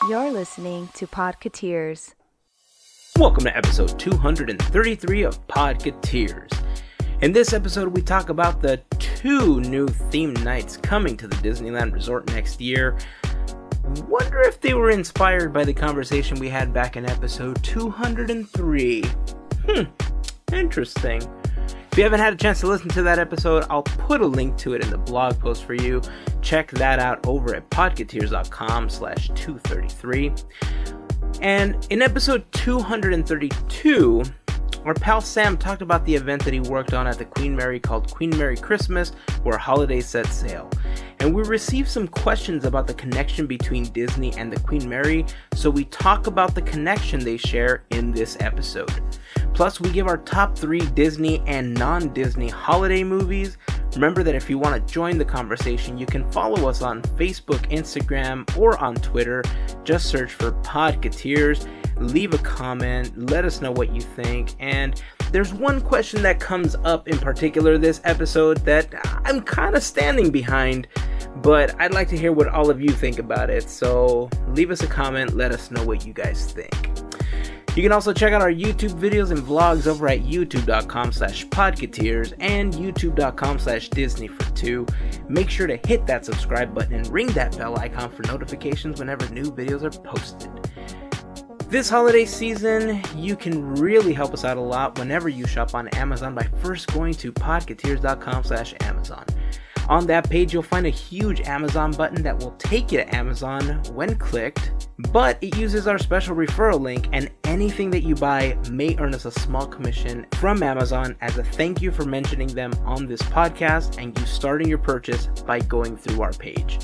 You're listening to Podketeers. Welcome to episode 233 of Podketeers. In this episode, we talk about the 2 new theme nights coming to the Disneyland Resort next year. Wonder if they were inspired by the conversation we had back in episode 203. Interesting. If you haven't had a chance to listen to that episode, I'll put a link to it in the blog post for you. Check that out over at podketeers.com/233. And in episode 232, our pal Sam talked about the event that he worked on at the Queen Mary called Queen Mary Christmas, where holidays set sail. And we received some questions about the connection between Disney and the Queen Mary, so we talk about the connection they share in this episode. Plus, we give our top 3 Disney and non-Disney holiday movies. Remember that if you want to join the conversation, you can follow us on Facebook, Instagram, or on Twitter. Just search for Podketeers. Leave a comment, let us know what you think, and there's one question that comes up in particular this episode that I'm kind of standing behind, but I'd like to hear what all of you think about it, so leave us a comment, let us know what you guys think. You can also check out our YouTube videos and vlogs over at youtube.com/podketeers and youtube.com/Disney42. Make sure to hit that subscribe button and ring that bell icon for notifications whenever new videos are posted. This holiday season, you can really help us out a lot whenever you shop on Amazon by first going to podketeers.com/Amazon. On that page, you'll find a huge Amazon button that will take you to Amazon when clicked, but it uses our special referral link, and anything that you buy may earn us a small commission from Amazon as a thank you for mentioning them on this podcast and you starting your purchase by going through our page.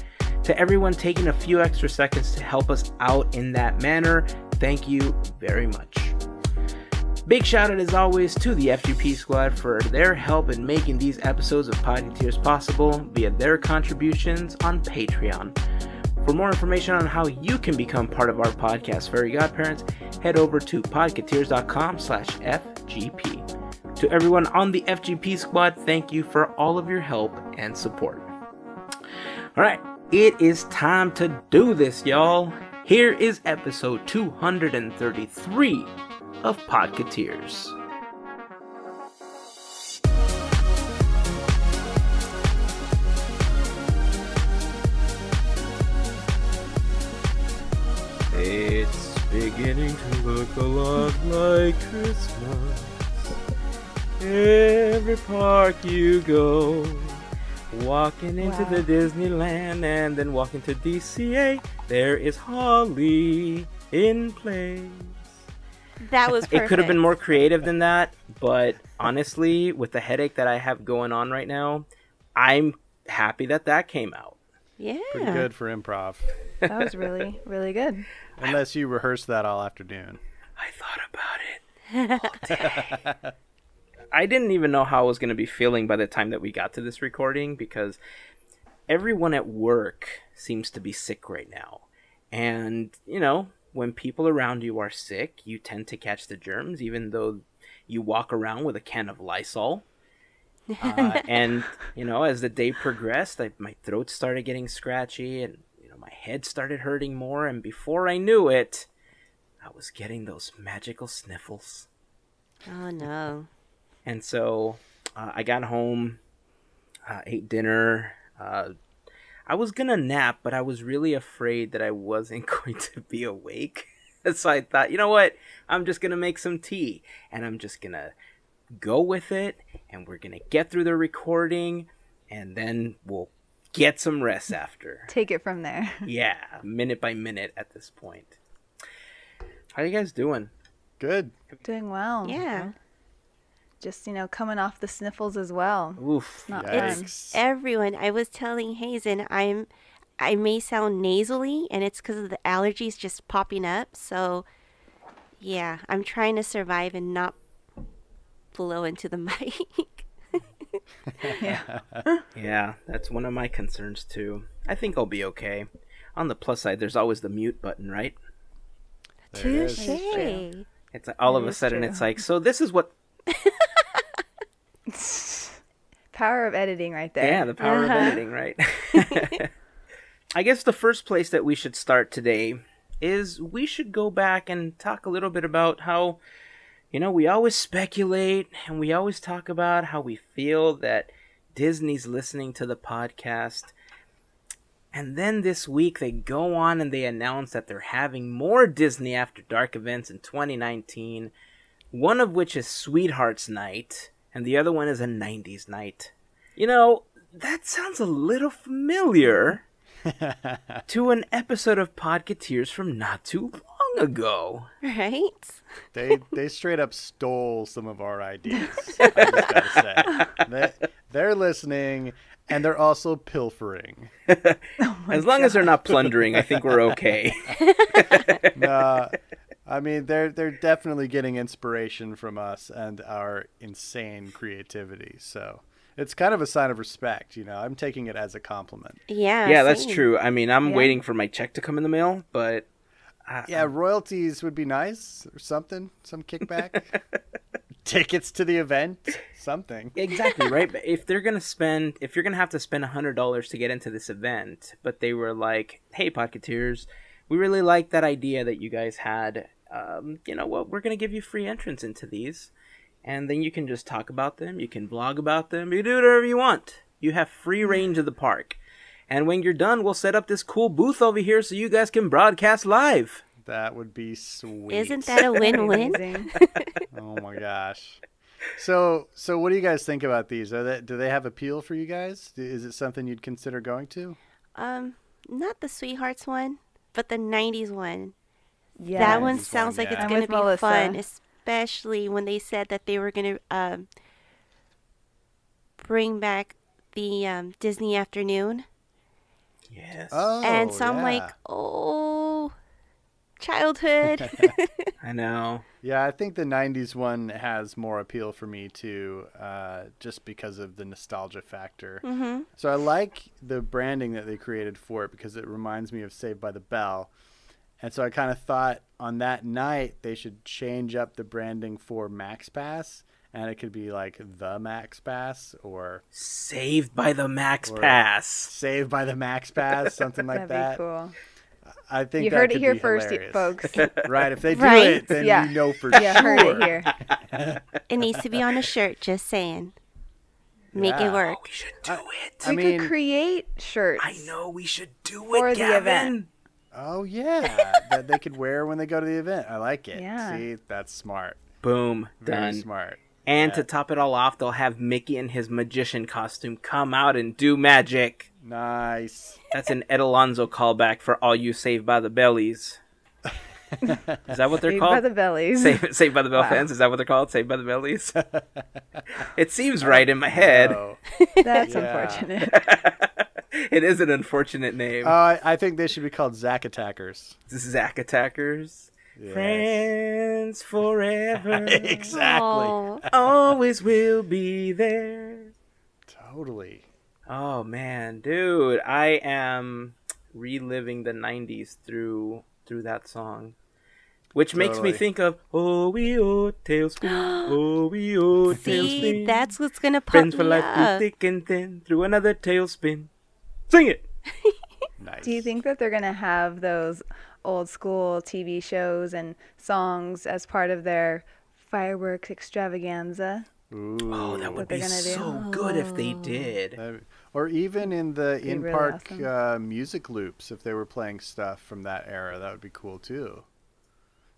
To everyone taking a few extra seconds to help us out in that manner, thank you very much. Big shout out as always to the FGP Squad for their help in making these episodes of Podketeers possible via their contributions on Patreon. For more information on how you can become part of our podcast, Fairy Godparents, head over to podketeers.com/FGP. To everyone on the FGP Squad, thank you for all of your help and support. Alright, it is time to do this, y'all. Here is episode 233 of Podketeers. It's beginning to look a lot like Christmas. Every park you go, walking into the Disneyland and then walking to DCA, there is holly in place. That was perfect. It could have been more creative than that, but honestly, with the headache that I have going on right now, I'm happy that that came out. Yeah. Pretty good for improv. That was really, really good. Unless you rehearsed that all afternoon. I thought about it all day. I didn't even know how I was going to be feeling by the time that we got to this recording because everyone at work seems to be sick right now. And, you know, when people around you are sick, you tend to catch the germs, even though you walk around with a can of Lysol. And, you know, as the day progressed, my throat started getting scratchy and, you know, my head started hurting more. And before I knew it, I was getting those magical sniffles. Oh, no. And so I got home, ate dinner. I was going to nap, but I was really afraid that I wasn't going to be awake. So I thought, you know what? I'm just going to make some tea. And I'm just going to go with it. And we're going to get through the recording. And then we'll get some rest after. Take it from there. Yeah, minute by minute at this point. How are you guys doing? Good. Doing well. Yeah. Just, you know, coming off the sniffles as well. Oof. It's not Yikes. fun. Everyone, I was telling Hazen, I may sound nasally, and it's because of the allergies just popping up. So, yeah, I'm trying to survive and not blow into the mic. Yeah. Yeah, that's one of my concerns too. I think I'll be okay. On the plus side, there's always the mute button, right? There it is. Touche. It's like, all of That a is sudden true. it's like, so this is what... Power of editing right there. Yeah, the power of editing, right? I guess the first place that we should start today is we should go back and talk a little bit about how, we always speculate and we always talk about how we feel that Disney's listening to the podcast. And then this week they go on and they announce that they're having more Disney After Dark events in 2019. One of which is Sweethearts Night, and the other one is a 90s night. That sounds a little familiar to an episode of Podketeers from not too long ago. Right? They straight up stole some of our ideas. I just gotta say, they're listening, and they're also pilfering. As long as they're not plundering, I think we're okay. No, I mean they're definitely getting inspiration from us and our insane creativity. So it's kind of a sign of respect. I'm taking it as a compliment. Yeah. Yeah, that's same. true. I mean, I'm waiting for my check to come in the mail, but Yeah, royalties would be nice or something. Some kickback. Tickets to the event. Something. Exactly, right? But if you're gonna have to spend $100 to get into this event, but they were like, "Hey, Podketeers, we really like that idea that you guys had. You know what? We're gonna give you free entrance into these, and then you can just talk about them. You can blog about them. You do whatever you want. You have free range of the park. And when you're done, we'll set up this cool booth over here so you guys can broadcast live." That would be sweet. Isn't that a win-win? Amazing. Oh my gosh. So what do you guys think about these? Do they have appeal for you guys? Is it something you'd consider going to? Not the Sweethearts one, but the 90s one. Yeah. That one 90s sounds one, like yeah. it's I'm going to with be Melissa. fun, especially when they said that they were going to bring back the Disney Afternoon. Yes. Oh, And so I'm yeah. like, oh, childhood. I know. Yeah, I think the 90s one has more appeal for me too, just because of the nostalgia factor. Mm-hmm. So I like the branding that they created for it because it reminds me of Saved by the Bell. And so I kind of thought on that night they should change up the branding for Max Pass, and it could be like the Max Pass or Saved by the Max Or- Pass. Saved by the Max Pass, something like That'd that. be cool. I think You that heard it could here be first, hilarious. folks. Right, if they do Right? it, then Yeah. we know for Yeah, sure. heard it here. It needs to be on a shirt, just saying. Make Yeah. it work. Oh, we should do it. I We mean- could create shirts. I know we should do For it, the Gavin. event. Oh yeah, that they could wear when they go to the event. I like it. Yeah. See, that's smart. Boom, Very done. smart. And Yeah. to top it all off, they'll have Mickey in his magician costume come out and do magic. Nice. That's an Ed Alonzo callback for all you Saved by the Bellies. Is that what they're Saved called? by the bellies. Saved by the Bell Wow. fans? Is that what they're called? Saved by the Bellies? It seems right in my head. Oh. That's Yeah. unfortunate. It is an unfortunate name. I think they should be called Zack Attackers. Zack Attackers. Yes. Friends forever. Exactly. Oh, Always will be there. Totally. Oh man, dude, I am reliving the 90s through that song. Which makes me Totally. think of Oh we oh tailspin, oh we oh see, tailspin. that's what's going to pop Friends for me life through up. thick and thin, through another tailspin. Sing it. Nice. Do you think that they're going to have those old school TV shows and songs as part of their fireworks extravaganza? Ooh. Oh, that would What they're be gonna do. so good if they did. Or even in the Be really in-park awesome. music loops, if they were playing stuff from that era, that would be cool too.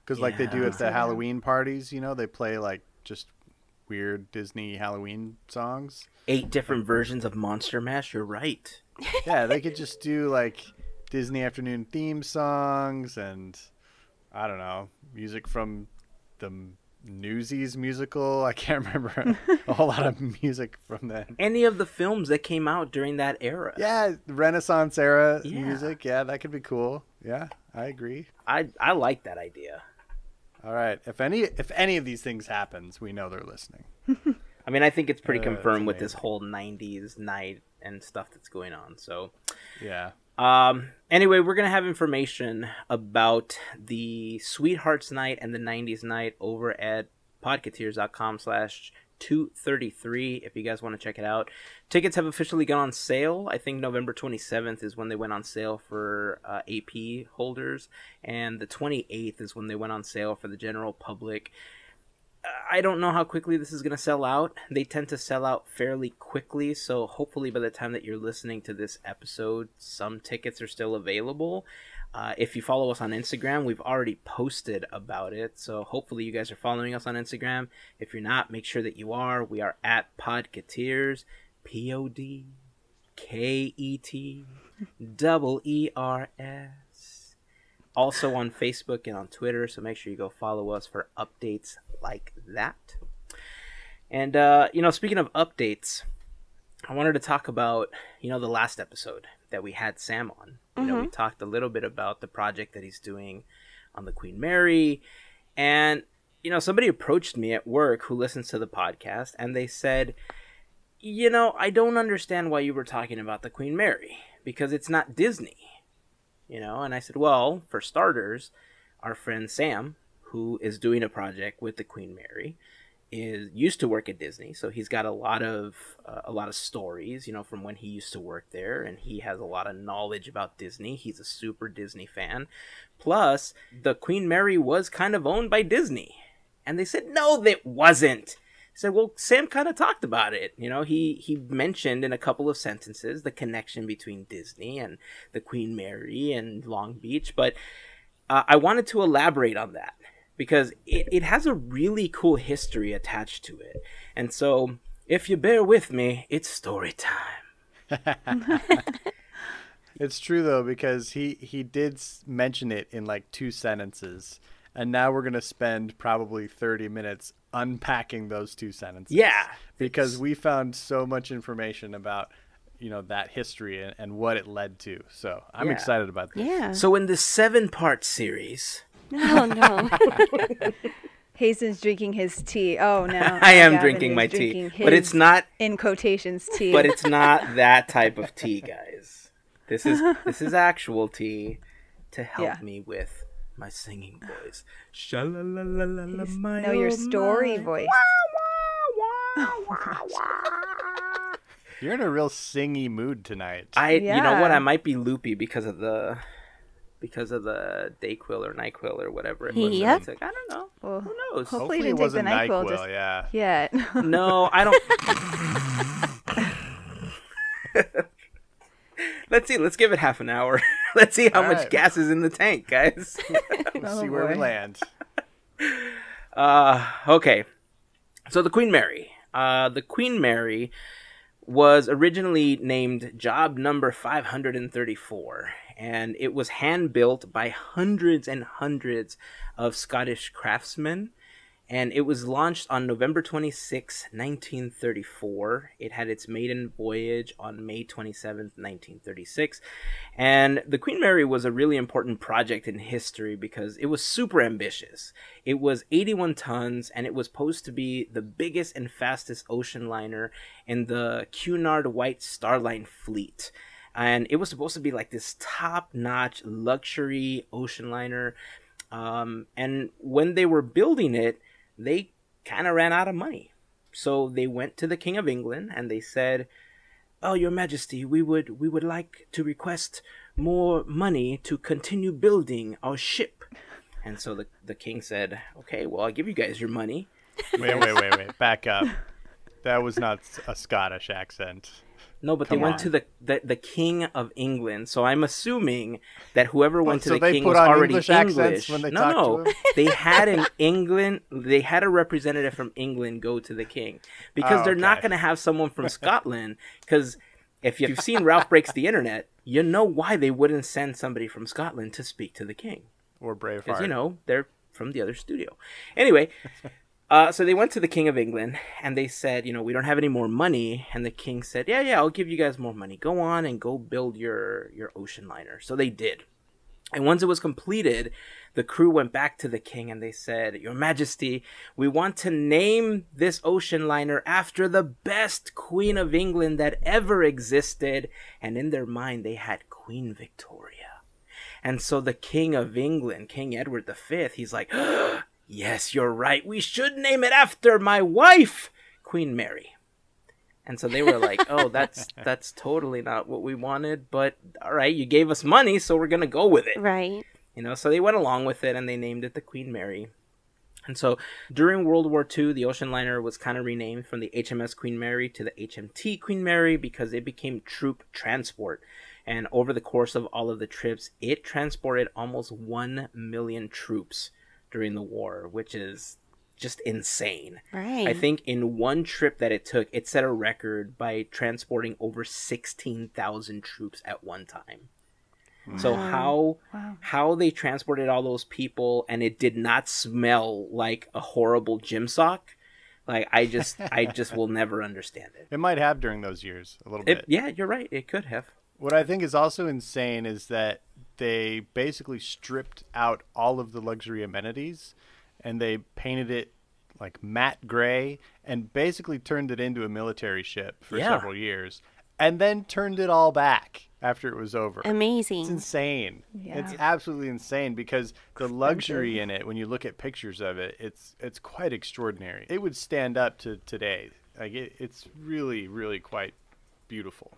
Because like they do Yeah. at the Halloween parties, they play like just weird Disney Halloween songs. 8 different versions of Monster Mash, you're right. Yeah, they could just do like Disney afternoon theme songs and I don't know, music from the Newsies musical. I can't remember a whole lot of music from then. Any of the films that came out during that era. Yeah, Renaissance era Yeah. music. Yeah, that could be cool. Yeah, I agree. I like that idea. All right. If any of these things happens, we know they're listening. I mean, I think it's pretty That's confirmed with amazing. this whole 90s night and stuff that's going on. So, Yeah. anyway, we're going to have information about the Sweethearts night and the 90s night over at podketeers.com/ Ep233 if you guys want to check it out. Tickets have officially gone on sale. I think November 27th is when they went on sale for AP holders, and the 28th is when they went on sale for the general public. I don't know how quickly this is going to sell out. They tend to sell out fairly quickly, so hopefully by the time that you're listening to this episode, some tickets are still available. If you follow us on Instagram, we've already posted about it, so hopefully you guys are following us on Instagram. If you're not, make sure that you are. We are at Podketeers, PODKETEERS. Also on Facebook and on Twitter, so make sure you go follow us for updates like that. And, speaking of updates, I wanted to talk about, the last episode that we had Sam on. We talked a little bit about the project that he's doing on the Queen Mary. And, somebody approached me at work who listens to the podcast, and they said, I don't understand why you were talking about the Queen Mary, because it's not Disney. And I said, well, for starters, our friend Sam, who is doing a project with the Queen Mary, used to work at Disney, so he's got a lot of stories, from when he used to work there, and he has a lot of knowledge about Disney. He's a super Disney fan. Plus, the Queen Mary was kind of owned by Disney, and they said, no, that wasn't. I said, well, Sam kind of talked about it. He mentioned in a couple of sentences the connection between Disney and the Queen Mary and Long Beach, but I wanted to elaborate on that because it has a really cool history attached to it. And so, if you bear with me, it's story time. It's true, though, because he did mention it in like 2 sentences. And now we're going to spend probably 30 minutes unpacking those 2 sentences. Yeah. Because we found so much information about, that history and what it led to. So I'm excited about this. Yeah. So in this 7-part series... Oh, no. Hazen's drinking his tea. Oh, no. I am Gavin drinking is my tea. drinking But it's not... in quotations, tea. But it's not that type of tea, guys. This is actual tea to help me with my singing voice. Sha-la-la-la-la-la, my no, your oh story my. voice. You're in a real singy mood tonight. You know what? I might be loopy because of the Dayquil or NyQuil or whatever it was. Yep. I don't know. Well, Who knows? hopefully you it didn't take the wasn't NyQuil just yeah. yet. No, I don't. Let's see. Let's give it half an hour. Let's see how All much right. gas is in the tank, guys. We'll see where we boy. land. Okay. So the Queen Mary. The Queen Mary was originally named Job Number 534, and it was hand-built by hundreds and hundreds of Scottish craftsmen, and it was launched on November 26, 1934. It had its maiden voyage on May 27, 1936, and the Queen Mary was a really important project in history because it was super ambitious. It was 81 tons, and it was supposed to be the biggest and fastest ocean liner in the Cunard White Star Line fleet. And it was supposed to be like this top-notch luxury ocean liner. And when they were building it, they kind of ran out of money. So they went to the King of England and they said, "Oh, Your Majesty, we would like to request more money to continue building our ship." And so the king said, "Okay, well, I'll give you guys your money." Wait. Back up. That was not a Scottish accent. No, but Come they went on. to the King of England. So I'm assuming that whoever went to so the they king put was on already English English. accents when they talked No, to him? they had they had a representative from England go to the king because Oh, they're not okay. going to have someone from Scotland. Because if you've seen Ralph Breaks the Internet, you know why they wouldn't send somebody from Scotland to speak to the king. Or Because, Braveheart. they're from the other studio. Anyway, so they went to the King of England, and they said, we don't have any more money. And the king said, yeah, I'll give you guys more money. Go on and go build your ocean liner. So they did. And once it was completed, the crew went back to the king, and they said, "Your Majesty, we want to name this ocean liner after the best Queen of England that ever existed." And in their mind, they had Queen Victoria. And so the King of England, King Edward V, he's like, "Yes, you're right. We should name it after my wife, Queen Mary. And so they were like, oh, that's totally not what we wanted, but all right, you gave us money, so we're going to go with it. Right. So they went along with it, and they named it the Queen Mary. And so during World War II, the ocean liner was kind of renamed from the HMS Queen Mary to the HMT Queen Mary because it became troop transport. And over the course of all of the trips, it transported almost 1 million troops during the war, which is just insane. Right. I think in one trip that it took, it set a record by transporting over 16,000 troops at one time. So how they transported all those people and it did not smell like a horrible gym sock, like I just will never understand it. It might have during those years a little bit. Yeah, you're right. It could have. What I think is also insane is that they basically stripped out all of the luxury amenities and they painted it like matte gray and basically turned it into a military ship for several years and then turned it all back after it was over. Amazing. It's insane. Yeah. It's absolutely insane because the luxury in it, when you look at pictures of it, it's quite extraordinary. It would stand up to today. Like it's really, really quite beautiful.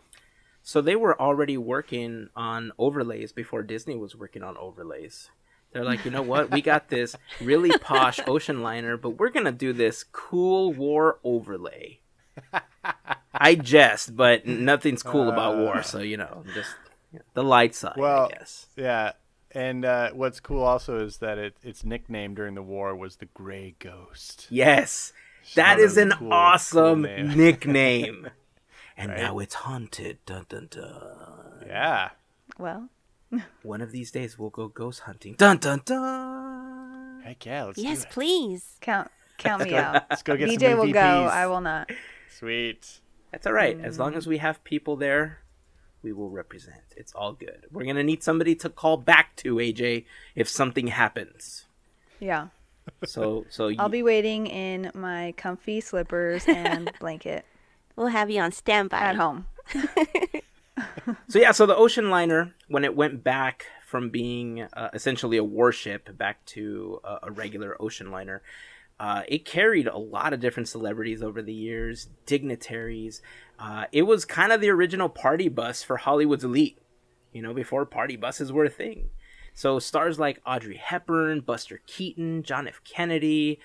So they were already working on overlays before Disney was working on overlays. They're like, you know what? We got this really posh ocean liner, but we're going to do this cool war overlay. I jest, but nothing's cool about war. So, just the light side, I guess. Yeah. And what's cool also is that its nickname during the war was the Gray Ghost. Yes. That is an awesome nickname. And now it's haunted. Dun, dun, dun. Yeah. Well, one of these days we'll go ghost hunting. Dun, dun, dun. Heck yeah, let's do Yes, it. please. count me out. Let's go get DJ some will MVPs. go. I will not. Sweet. That's all right. As long as we have people there, we will represent. It's all good. We're going to need somebody to call back to, AJ, if something happens. Yeah. So I'll be waiting in my comfy slippers and blanket We'll have you on standby. at home. So the ocean liner, when it went back from being essentially a warship back to a regular ocean liner, it carried a lot of different celebrities over the years, dignitaries. It was kind of the original party bus for Hollywood's elite, before party buses were a thing. So stars like Audrey Hepburn, Buster Keaton, John F. Kennedy,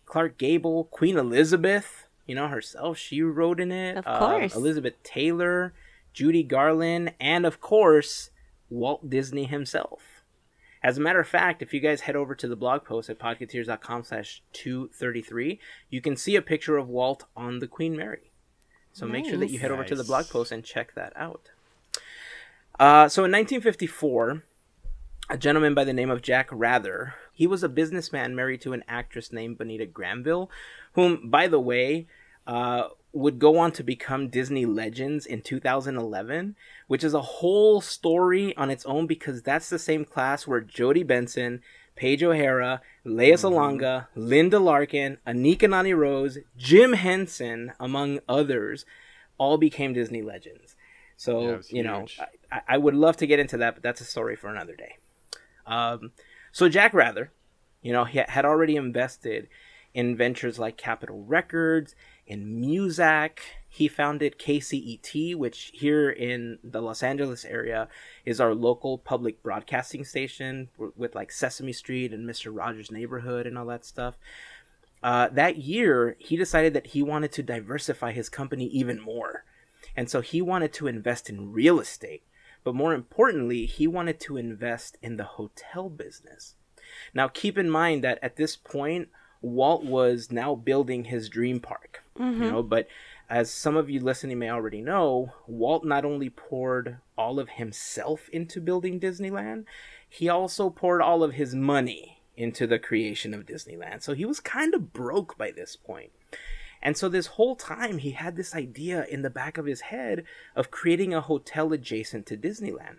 Clark Gable, Queen Elizabeth, herself, she rode in it. Of course. Elizabeth Taylor, Judy Garland, and of course, Walt Disney himself. As a matter of fact, if you guys head over to the blog post at podketeers.com/233, you can see a picture of Walt on the Queen Mary. So make sure that you head over to the blog post and check that out. So in 1954, a gentleman by the name of Jack Rather, he was a businessman married to an actress named Bonita Granville, whom, by the way, would go on to become Disney Legends in 2011, which is a whole story on its own because that's the same class where Jodie Benson, Paige O'Hara, Lea Salonga, Linda Larkin, Anika Nani Rose, Jim Henson, among others, all became Disney Legends. So, I would love to get into that, but that's a story for another day. So Jack Rather, he had already invested in ventures like Capitol Records, in Muzak. He founded KCET, which here in the Los Angeles area is our local public broadcasting station with like Sesame Street and Mr. Rogers' Neighborhood and all that stuff. That year, he decided that he wanted to diversify his company even more. And so he wanted to invest in real estate. But more importantly, he wanted to invest in the hotel business. Now, keep in mind that at this point, Walt was now building his dream park. But as some of you listening may already know, Walt not only poured all of himself into building Disneyland, he also poured all of his money into the creation of Disneyland. So he was kind of broke by this point. And so this whole time he had this idea in the back of his head of creating a hotel adjacent to Disneyland.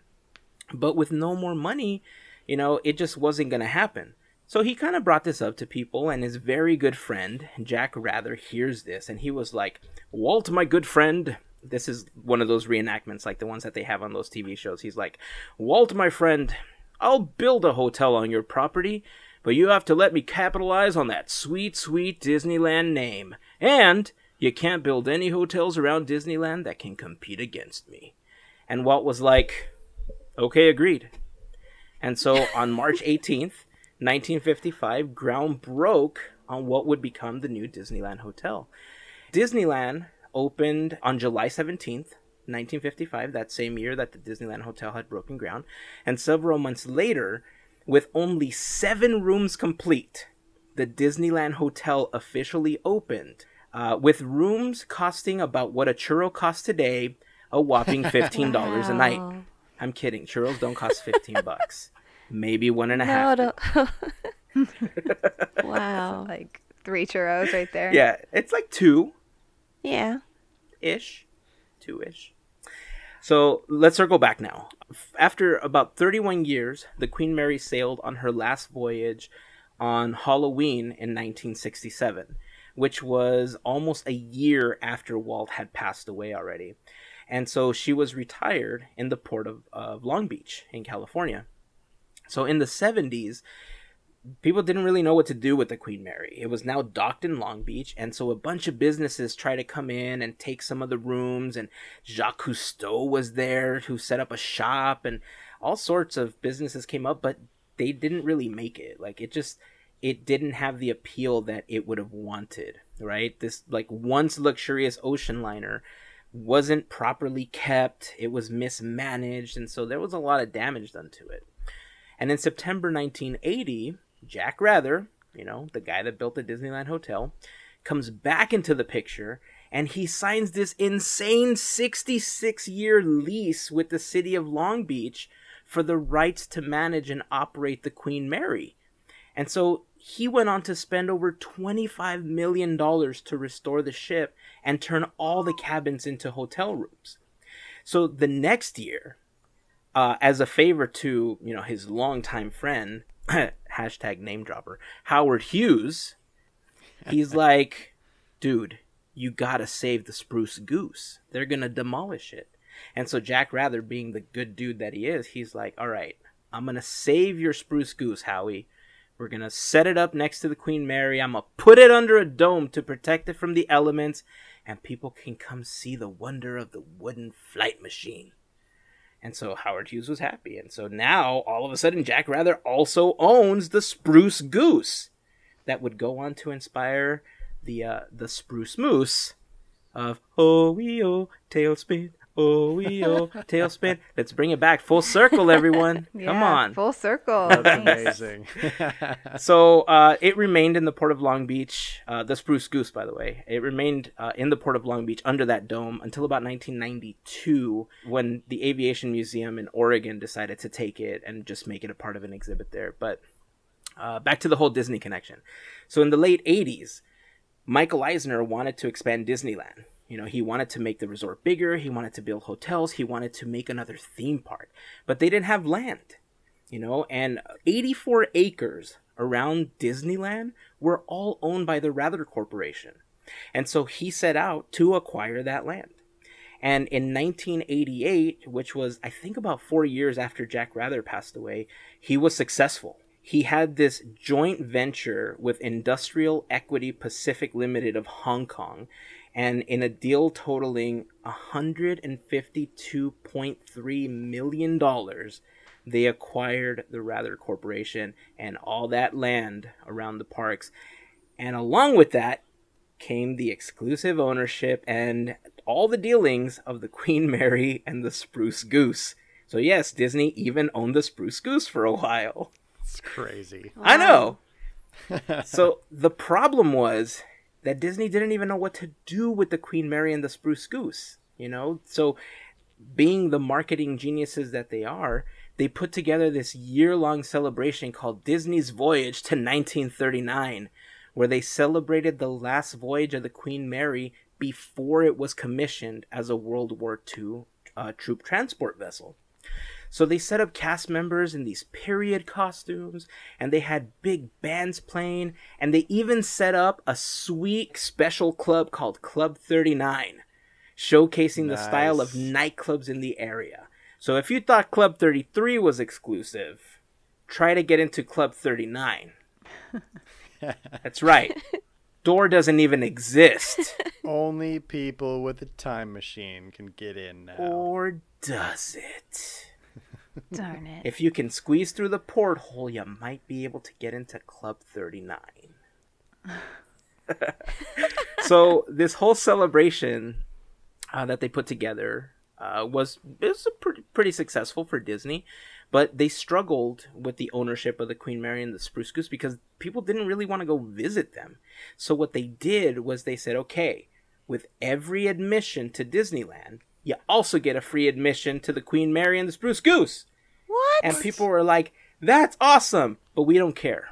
But with no more money, it just wasn't going to happen. So he kind of brought this up to people, and his very good friend, Jack Rather, hears this, and he was like, Walt, my good friend, this is one of those reenactments like the ones that they have on those TV shows. He's like, Walt, my friend, I'll build a hotel on your property, but you have to let me capitalize on that sweet, sweet Disneyland name. And You can't build any hotels around Disneyland that can compete against me. And Walt was like, okay, agreed. And so on March 18th, 1955, ground broke on what would become the new Disneyland Hotel. Disneyland opened on July 17th, 1955, that same year that the Disneyland Hotel had broken ground. And several months later, with only 7 rooms complete, the Disneyland Hotel officially opened, with rooms costing about what a churro costs today, a whopping $15 a night. Wow. I'm kidding. Churros don't cost $15. Maybe one and a half. No, wow. Like 3 churros right there. Yeah, it's like 2-ish. Yeah. 2-ish. So let's circle back now. After about 31 years, the Queen Mary sailed on her last voyage on Halloween in 1967, which was almost a year after Walt had passed away already. And so she was retired in the port of Long Beach in California. So in the 70s, people didn't really know what to do with the Queen Mary. It was now docked in Long Beach, and so a bunch of businesses tried to come in and take some of the rooms, and Jacques Cousteau was there who set up a shop, and all sorts of businesses came up, but they didn't really make it. Like, it didn't have the appeal that it would have wanted, right? This, like, once luxurious ocean liner wasn't properly kept, it was mismanaged, and so there was a lot of damage done to it. And in September 1980, Jack Rather, the guy that built the Disneyland Hotel, comes back into the picture, and he signs this insane 66-year lease with the city of Long Beach for the rights to manage and operate the Queen Mary. And so he went on to spend over $25 million to restore the ship and turn all the cabins into hotel rooms. So the next year, as a favor to, his longtime friend, hashtag name dropper, Howard Hughes, he's like, dude, you gotta save the Spruce Goose. They're gonna demolish it. And so Jack Rather, being the good dude that he is, he's like, all right, I'm gonna save your Spruce Goose, Howie. We're gonna set it up next to the Queen Mary. I'm gonna put it under a dome to protect it from the elements, and people can come see the wonder of the wooden flight machine. And so Howard Hughes was happy. And so now, all of a sudden, Jack Rather also owns the Spruce Goose that would go on to inspire the Spruce Moose of oh-wee-oh, tailspin, oh-wee-oh, tailspin. Let's bring it back. Full circle, everyone. Yeah, Come on. Full circle. That's Nice. amazing. So it remained in the port of Long Beach, the Spruce Goose, by the way. It remained in the port of Long Beach under that dome until about 1992, when the Aviation Museum in Oregon decided to take it and just make it a part of an exhibit there. But back to the whole Disney connection. So in the late 80s, Michael Eisner wanted to expand Disneyland. He wanted to make the resort bigger. He wanted to build hotels. He wanted to make another theme park. But they didn't have land. And 84 acres around Disneyland were all owned by the Rather Corporation. And so he set out to acquire that land. And in 1988, which was, I think, about 4 years after Jack Rather passed away, he was successful. He had this joint venture with Industrial Equity Pacific Limited of Hong Kong, and in a deal totaling $152.3 million, they acquired the Rather Corporation and all that land around the parks. And along with that came the exclusive ownership and all the dealings of the Queen Mary and the Spruce Goose. So yes, Disney even owned the Spruce Goose for a while. It's crazy. Wow. I know. So the problem was that Disney didn't even know what to do with the Queen Mary and the Spruce Goose, So being the marketing geniuses that they are, they put together this year-long celebration called Disney's Voyage to 1939, where they celebrated the last voyage of the Queen Mary before it was commissioned as a World War II troop transport vessel. So they set up cast members in these period costumes, and they had big bands playing, and they even set up a sweet special club called Club 39, showcasing the style of nightclubs in the area. So if you thought Club 33 was exclusive, try to get into Club 39. That's right. door doesn't even exist. Only people with a time machine can get in now. Or does it? Darn it. If you can squeeze through the porthole, you might be able to get into Club 39. So this whole celebration that they put together was pretty successful for Disney, but they struggled with the ownership of the Queen Mary and the Spruce Goose because people didn't really want to go visit them. So what they did was they said, okay, with every admission to Disneyland, you also get a free admission to the Queen Mary and the Spruce Goose. What? And people were like, that's awesome, but we don't care.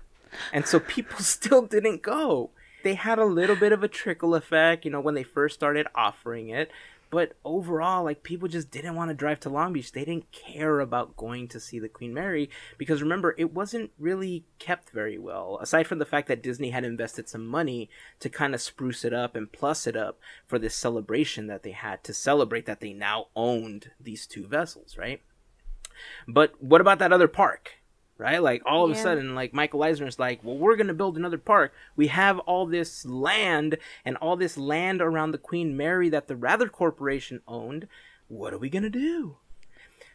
And so people still didn't go. They had a little bit of a trickle effect, when they first started offering it. But overall, people just didn't want to drive to Long Beach. They didn't care about going to see the Queen Mary because, remember, it wasn't really kept very well. Aside from the fact that Disney had invested some money to kind of spruce it up and plus it up for this celebration that they had to celebrate that they now owned these two vessels, right? But what about that other park? Right? All of a sudden, Michael Eisner's like, well, we're going to build another park. We have all this land and all this land around the Queen Mary that the Rather Corporation owned. What are we going to do?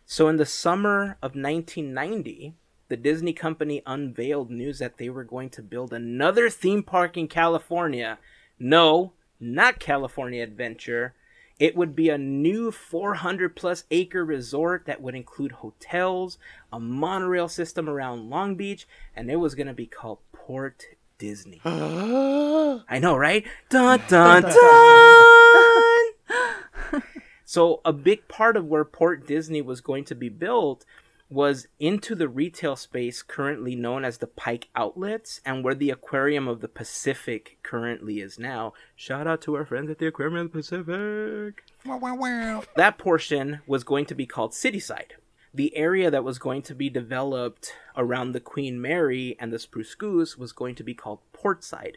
So in the summer of 1990, the Disney company unveiled news that they were going to build another theme park in California. No, not California Adventure. It would be a new 400-plus acre resort that would include hotels, a monorail system around Long Beach, and it was going to be called Port Disney. I know, right? Dun, dun, dun! So a big part of where Port Disney was going to be built was into the retail space currently known as the Pike Outlets and where the Aquarium of the Pacific currently is now. Shout out to our friends at the Aquarium of the Pacific. Wow, wow, wow. That portion was going to be called Cityside. The area that was going to be developed around the Queen Mary and the Spruce Goose was going to be called Portside.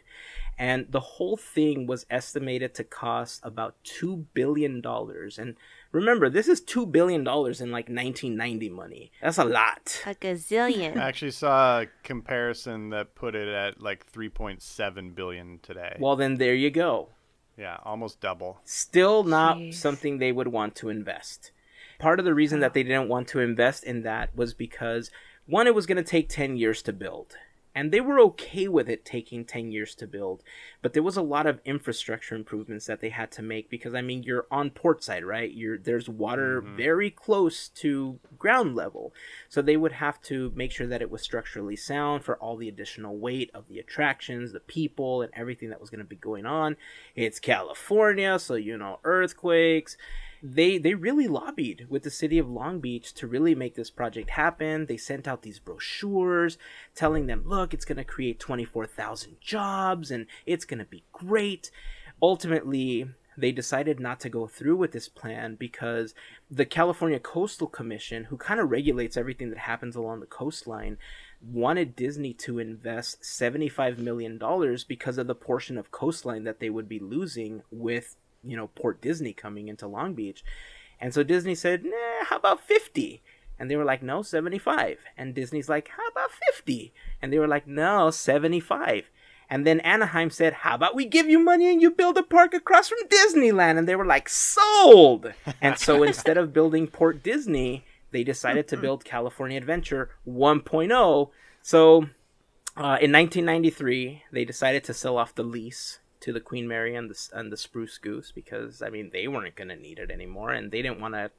And the whole thing was estimated to cost about $2 billion. And remember, this is $2 billion in 1990 money. That's a lot. A gazillion. I actually saw a comparison that put it at 3.7 billion today. Well, then there you go. Yeah, almost double. Still not Jeez. something they would want to invest. Part of the reason that they didn't want to invest in that was because, one, it was going to take 10 years to build. And they were okay with it taking 10 years to build. But there was a lot of infrastructure improvements that they had to make because, you're on portside, right? There's water very close to ground level. So they would have to make sure that it was structurally sound for all the additional weight of the attractions, the people, and everything that was going to be going on. It's California, so, earthquakes. They really lobbied with the city of Long Beach to really make this project happen. They sent out these brochures telling them, look, it's going to create 24,000 jobs and it's going to be great. Ultimately, they decided not to go through with this plan because the California Coastal Commission, who kind of regulates everything that happens along the coastline, wanted Disney to invest $75 million because of the portion of coastline that they would be losing with Port Disney coming into Long Beach. And so Disney said, nah, how about 50? And they were like, no, 75. And Disney's like, how about 50? And they were like, no, 75. And then Anaheim said, how about we give you money and you build a park across from Disneyland? And they were like, sold. And so instead of building Port Disney, they decided to build California Adventure 1.0. So in 1993, they decided to sell off the lease to the Queen Mary and the Spruce Goose because, they weren't going to need it anymore and they didn't want to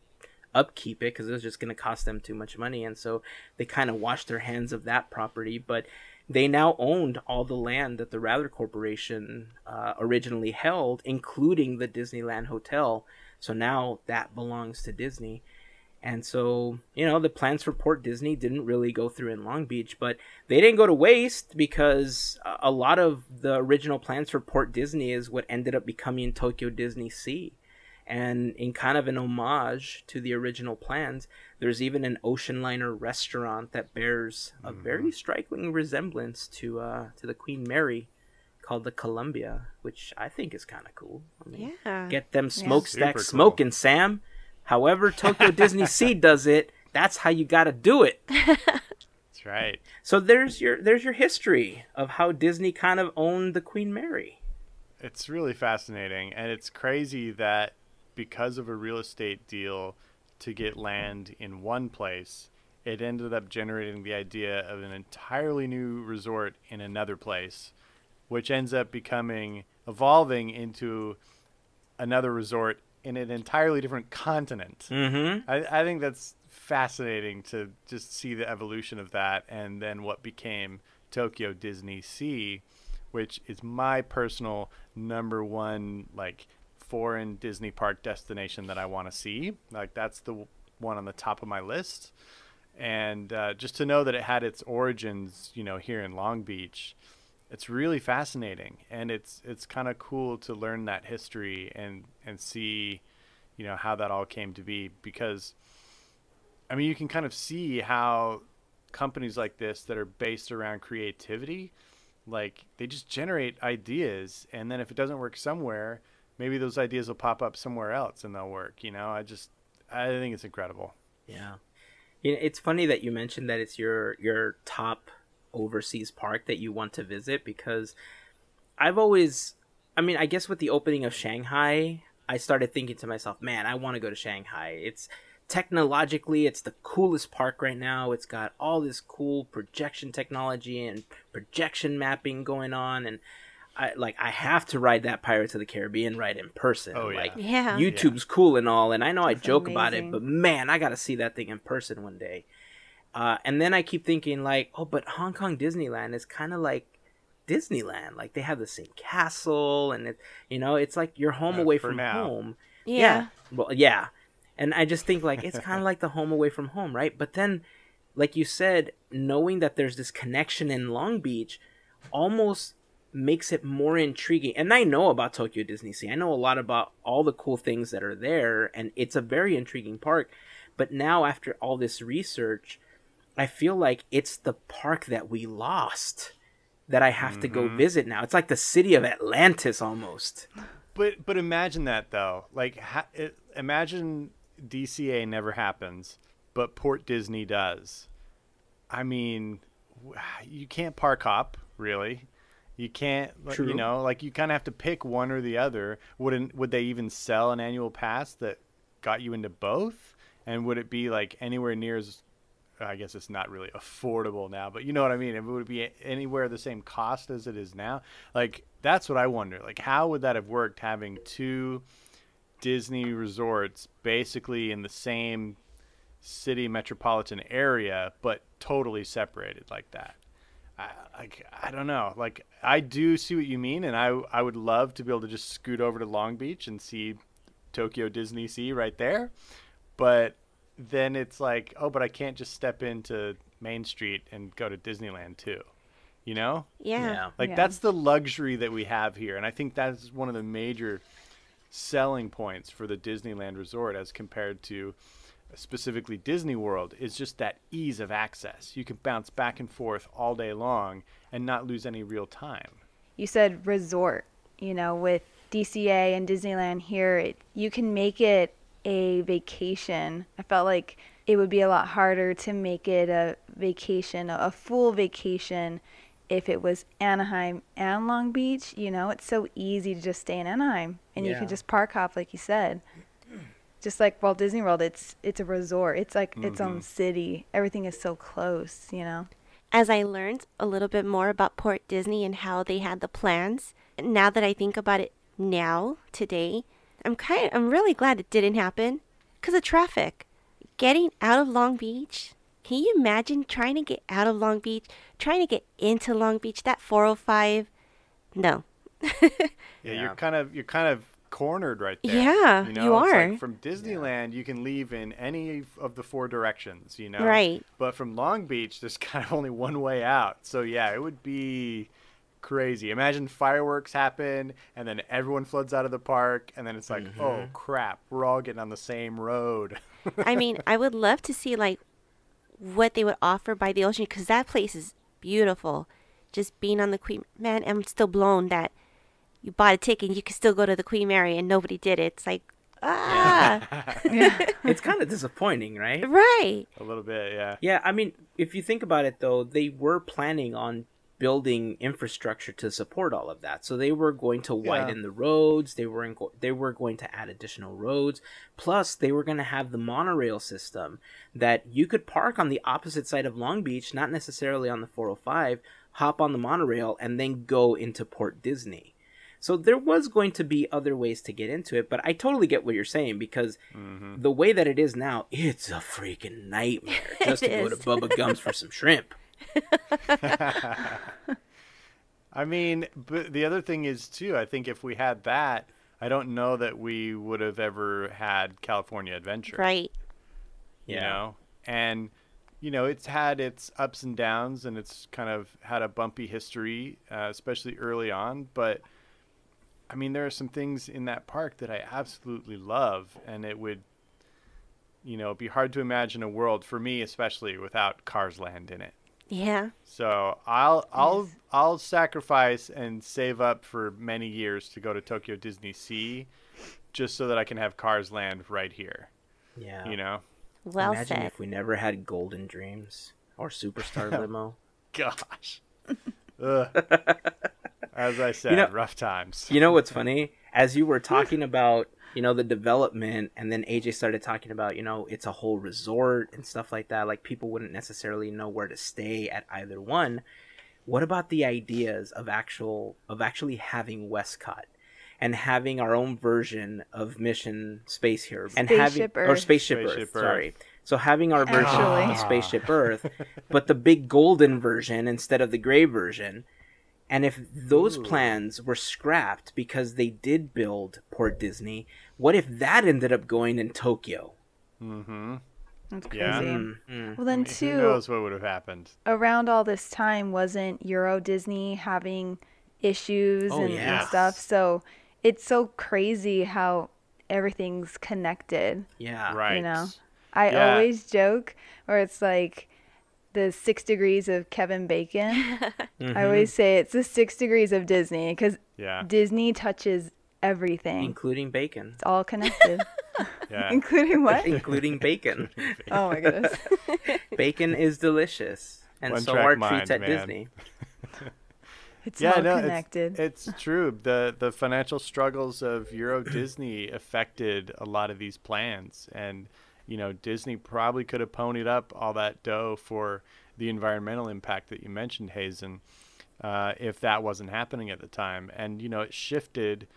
upkeep it because it was just going to cost them too much money. And so they kind of washed their hands of that property, but they now owned all the land that the Rather Corporation originally held, including the Disneyland Hotel. So now that belongs to Disney. And so, the plans for Port Disney didn't really go through in Long Beach, but they didn't go to waste because a lot of the original plans for Port Disney is what ended up becoming Tokyo Disney Sea. And in kind of an homage to the original plans, there's even an ocean liner restaurant that bears a very striking resemblance to the Queen Mary called the Columbia, which I think is kind of cool. Yeah. Get them smokestacks Super cool. smoking, Sam. However Tokyo Disney Sea does it, that's how you got to do it. That's right. So there's your history of how Disney kind of owned the Queen Mary. It's really fascinating, and it's crazy that because of a real estate deal to get land in one place, it ended up generating the idea of an entirely new resort in another place, which ends up evolving into another resort in an entirely different continent. Mm-hmm. I think that's fascinating to just see the evolution of that, and then what became Tokyo Disney Sea, which is my personal number one like foreign Disney park destination that I want to see. Like that's the one on the top of my list. And just to know that it had its origins, here in Long Beach, it's really fascinating. And it's kind of cool to learn that history and see, how that all came to be. Because, I mean, you can kind of see how companies like this that are based around creativity, like they just generate ideas, and then if it doesn't work somewhere, maybe those ideas will pop up somewhere else and they'll work. I think it's incredible. Yeah. It's funny that you mentioned that it's your top overseas park that you want to visit, because I guess with the opening of Shanghai, I started thinking to myself, man, I want to go to Shanghai. It's technologically, it's the coolest park right now. It's got all this cool projection technology and projection mapping going on, and I have to ride that Pirates of the Caribbean ride in person. Oh, yeah. Like, Yeah. YouTube's cool and all, and I know I That's joke about it, amazing. but man, I gotta see that thing in person one day. And then I keep thinking like, oh, but Hong Kong Disneyland is kind of like Disneyland. Like they have the same castle, and it's like you're home away for from now. home. Yeah. Well, yeah. And I just think like it's kind of like the home away from home, right? But then, like you said, knowing that there's this connection in Long Beach almost makes it more intriguing. And I know about Tokyo Disney Sea. I know a lot about all the cool things that are there, and it's a very intriguing park. But now after all this research, I feel like it's the park that we lost that I have to go visit now. It's like the city of Atlantis almost. But imagine that though. Like imagine DCA never happens, but Port Disney does. I mean, you can't park hop, really. You can't, True. like you kind of have to pick one or the other. Would they even sell an annual pass that got you into both? And would it be like anywhere near as, I guess it's not really affordable now, but you know what I mean? If it would be anywhere the same cost as it is now, like that's what I wonder. Like, how would that have worked having two Disney resorts basically in the same city metropolitan area, but totally separated like that? I don't know. Like, I do see what you mean, and I would love to be able to just scoot over to Long Beach and see Tokyo Disney Sea right there, but then it's like, oh, but I can't just step into Main Street and go to Disneyland too, Yeah. Like Yeah. that's the luxury that we have here, and I think that's one of the major selling points for the Disneyland Resort as compared to specifically Disney World, is just that ease of access. You can bounce back and forth all day long and not lose any real time. You said resort, with DCA and Disneyland here, you can make it a vacation. I felt like it would be a lot harder to make it a vacation, a full vacation, if it was Anaheim and Long Beach. It's so easy to just stay in Anaheim, and you Yeah. can just park hop, like you said. Just like Walt Disney World, it's a resort. It's like its own city. Everything is so close, As I learned a little bit more about Port Disney and how they had the plans, now that I think about it today, I'm really glad it didn't happen because of traffic. Getting out of Long Beach, can you imagine trying to get out of Long Beach, trying to get into Long Beach, that 405? No. You're kind of cornered right there. Yeah, you It's are. like from Disneyland, you can leave in any of the four directions, Right. But from Long Beach, there's kind of only one way out. So yeah, it would be crazy. Imagine fireworks happen, and then everyone floods out of the park, and then it's like, oh crap, we're all getting on the same road. I mean, I would love to see like what they would offer by the ocean, because that place is beautiful. Just being on the Queen, man, I'm still blown that you bought a ticket and you can still go to the Queen Mary and nobody did it. It's like, It's kind of disappointing, right? right. A little bit, yeah. Yeah, I mean, if you think about it, though, they were planning on building infrastructure to support all of that. So they were going to widen the roads. They were going to add additional roads. Plus, they were going to have the monorail system that you could park on the opposite side of Long Beach, not necessarily on the 405, hop on the monorail, and then go into Port Disney. So there was going to be other ways to get into it, but I totally get what you're saying, because the way that it is now, it's a freaking nightmare just to go to Bubba Gumps for some shrimp. I mean, but the other thing is, too, I think if we had that, I don't know that we would have ever had California Adventure. Right. You know? And, you know, it's had its ups and downs, and it's kind of had a bumpy history, especially early on, but I mean, there are some things in that park that I absolutely love, and it would, you know, be hard to imagine a world, for me especially, without Cars Land in it. Yeah. So I'll sacrifice and save up for many years to go to Tokyo Disney Sea, just so that I can have Cars Land right here. Yeah. You know? Well Imagine said. if we never had Golden Dreams or Superstar Limo. Gosh. Ugh. As I said, rough times. You know what's funny? As you were talking about, you know, the development, and then AJ started talking about, you know, it's a whole resort and stuff like that. Like, people wouldn't necessarily know where to stay at either one. What about the ideas of actually having Westcott and having our own version of Mission Space here, and Spaceship Earth. Spaceship Earth. Sorry. So having our version of Spaceship Earth, but the big golden version instead of the gray version. And if those plans were scrapped because they did build Port Disney, what if that ended up going in Tokyo? Mm-hmm. That's crazy. Yeah. Well, then, Who too, knows what would have happened? around all this time, wasn't Euro Disney having issues and stuff? So it's so crazy how everything's connected. Yeah. Right. You know, I always joke, or it's like the 6 degrees of Kevin Bacon. I always say it's the 6 degrees of Disney, because Disney touches everything, Including bacon. it's all connected. Yeah. Including what? Including bacon. Oh my goodness. Bacon is delicious. And One so track are mind, treats at man. Disney. It's all connected. It's true. The financial struggles of Euro Disney affected a lot of these plans, and you know, Disney probably could have ponied up all that dough for the environmental impact that you mentioned, Hazen, if that wasn't happening at the time. And you know, it shifted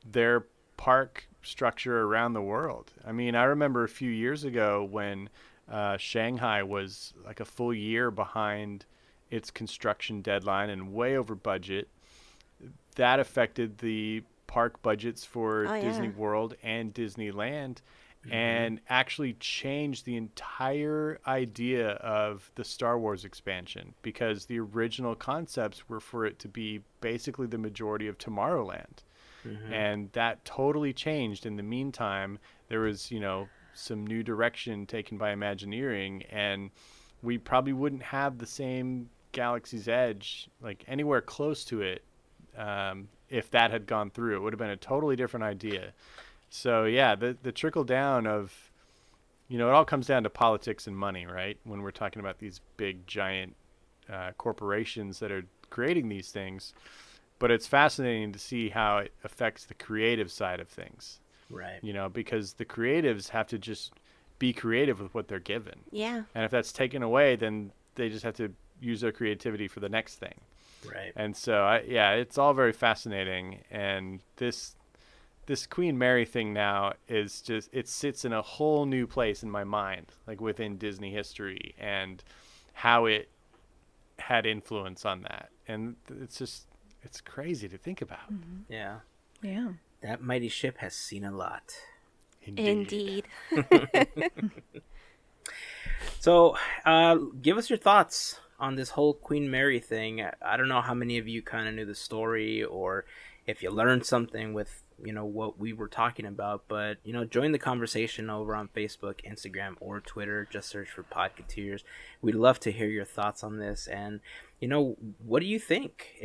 their park structure around the world. I mean, I remember a few years ago when Shanghai was like a full year behind its construction deadline and way over budget. That affected the park budgets for Disney World and Disneyland, and actually changed the entire idea of the Star Wars expansion, because the original concepts were for it to be basically the majority of Tomorrowland. And that totally changed. In the meantime, there was, you know, some new direction taken by Imagineering, and we probably wouldn't have the same Galaxy's Edge, like anywhere close to it, if that had gone through. It would have been a totally different idea. So yeah, the trickle down of, you know, it all comes down to politics and money, right? When we're talking about these big giant corporations that are creating these things. But it's fascinating to see how it affects the creative side of things. Right. You know, because the creatives have to just be creative with what they're given. Yeah. And if that's taken away, then they just have to use their creativity for the next thing. Right. And so, it's all very fascinating. And this Queen Mary thing now is just, it sits in a whole new place in my mind, like within Disney history, and how it had influence on that. And it's just, it's crazy to think about. Yeah. Yeah. That mighty ship has seen a lot. Indeed. So, give us your thoughts on this whole Queen Mary thing. I don't know how many of you kind of knew the story, or if you learned something with, you know, what we were talking about, but, you know, join the conversation over on Facebook, Instagram, or Twitter. Just search for Podketeers. We'd love to hear your thoughts on this. And, you know, what do you think?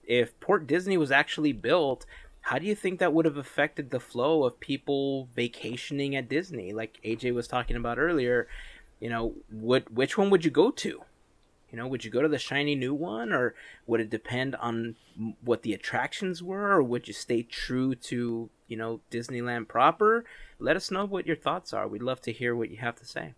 If Port Disney was actually built, how do you think that would have affected the flow of people vacationing at Disney? Like AJ was talking about earlier, you know, which one would you go to? You know, would you go to the shiny new one, or would it depend on what the attractions were, or would you stay true to, you know, Disneyland proper? Let us know what your thoughts are. We'd love to hear what you have to say.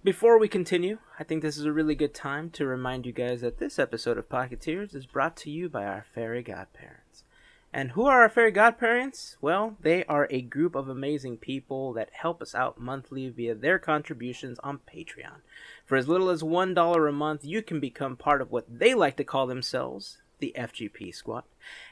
Before we continue, I think this is a really good time to remind you guys that this episode of Podketeers is brought to you by our Fairy Godparents. And who are our Fairy Godparents? Well, they are a group of amazing people that help us out monthly via their contributions on Patreon. For as little as $1 a month, you can become part of what they like to call themselves, the FGP Squad.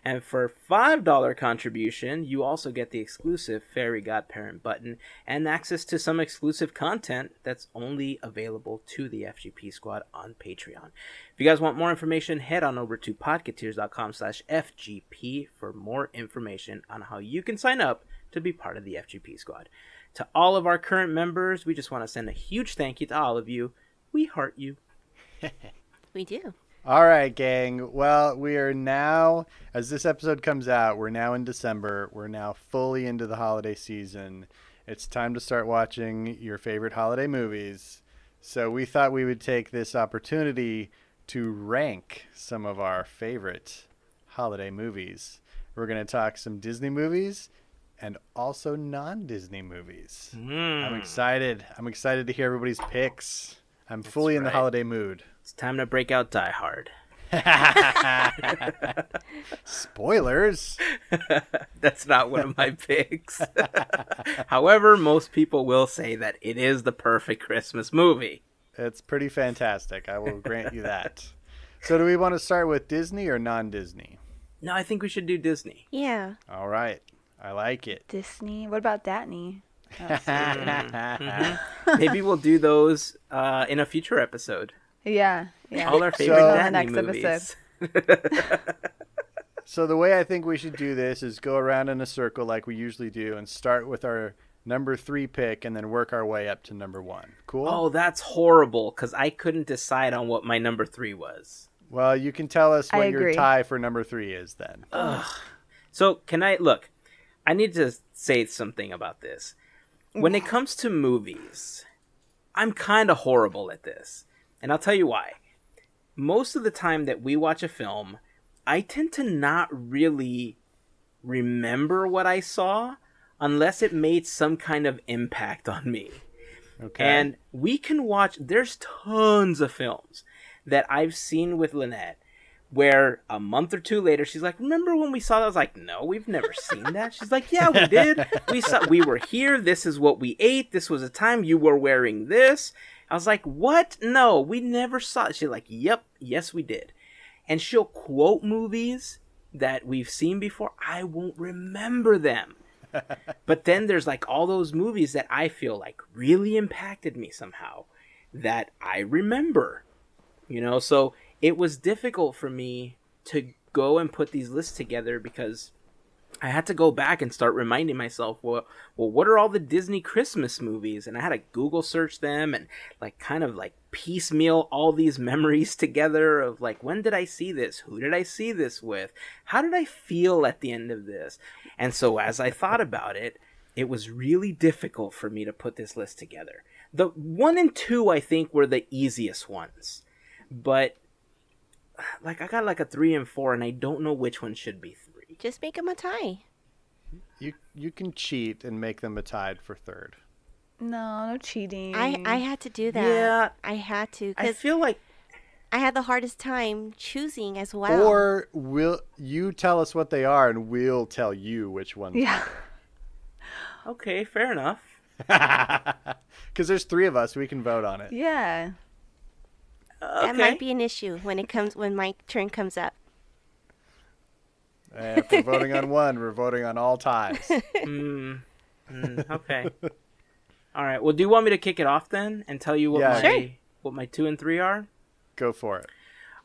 And for $5 contribution, you also get the exclusive Fairy Godparent button and access to some exclusive content that's only available to the FGP Squad on Patreon. If you guys want more information, head on over to podketeers.com/FGP for more information on how you can sign up to be part of the FGP Squad. To all of our current members, we just want to send a huge thank you to all of you. We heart you. We do. All right, gang. Well, we are now, as this episode comes out, we're now in December. We're now fully into the holiday season. It's time to start watching your favorite holiday movies. So we thought we would take this opportunity to rank some of our favorite holiday movies. We're going to talk some Disney movies and also non-Disney movies. I'm excited. I'm excited to hear everybody's picks. I'm fully in the holiday mood. It's time to break out Die Hard. Spoilers. That's not one of my picks. However, most people will say that it is the perfect Christmas movie. It's pretty fantastic. I will grant you that. So do we want to start with Disney or non-Disney? No, I think we should do Disney. Yeah. All right. I like it. Disney. What about Datney? Maybe we'll do those in a future episode. Yeah. All our favorite Datney movies. So the way I think we should do this is go around in a circle like we usually do and start with our number 3 pick and then work our way up to number 1. Cool? Oh, that's horrible, because I couldn't decide on what my number 3 was. Well, you can tell us what your agree. tie for number 3 is then. So can I, look, I need to say something about this. When it comes to movies, I'm kind of horrible at this. And I'll tell you why. Most of the time that we watch a film, I tend to not really remember what I saw unless it made some kind of impact on me. Okay. And we can watch, there's tons of films that I've seen with Lynette where a month or two later, she's like, remember when we saw that? I was like, no, we've never seen that. She's like, yeah, we did. We were here. This is what we ate. This was a time you were wearing this. I was like, what? No, we never saw it. She's like, yep, yes, we did. And she'll quote movies that we've seen before. I won't remember them. But then there's like all those movies that I feel like really impacted me somehow that I remember, you know? So it was difficult for me to go and put these lists together because I had to go back and start reminding myself, well, what are all the Disney Christmas movies? And I had to Google search them and like kind of like piecemeal all these memories together of like, when did I see this? Who did I see this with? How did I feel at the end of this? And so as I thought about it, it was really difficult for me to put this list together. The 1 and 2, I think, were the easiest ones. But like I got like a 3 and 4, and I don't know which one should be 3. Just make them a tie. You can cheat and make them a tied for 3rd. No cheating. I had to do that. Yeah. I had to. I 'Cause feel like I had the hardest time choosing as well. Or will you tell us what they are and we'll tell you which ones? Yeah. okay, fair enough. Because there's 3 of us, we can vote on it. Yeah. That might be an issue when my turn comes up. If we're voting on one, we're voting on all ties. Okay. All right. Well, do you want me to kick it off then and tell you what what my 2 and 3 are? Go for it.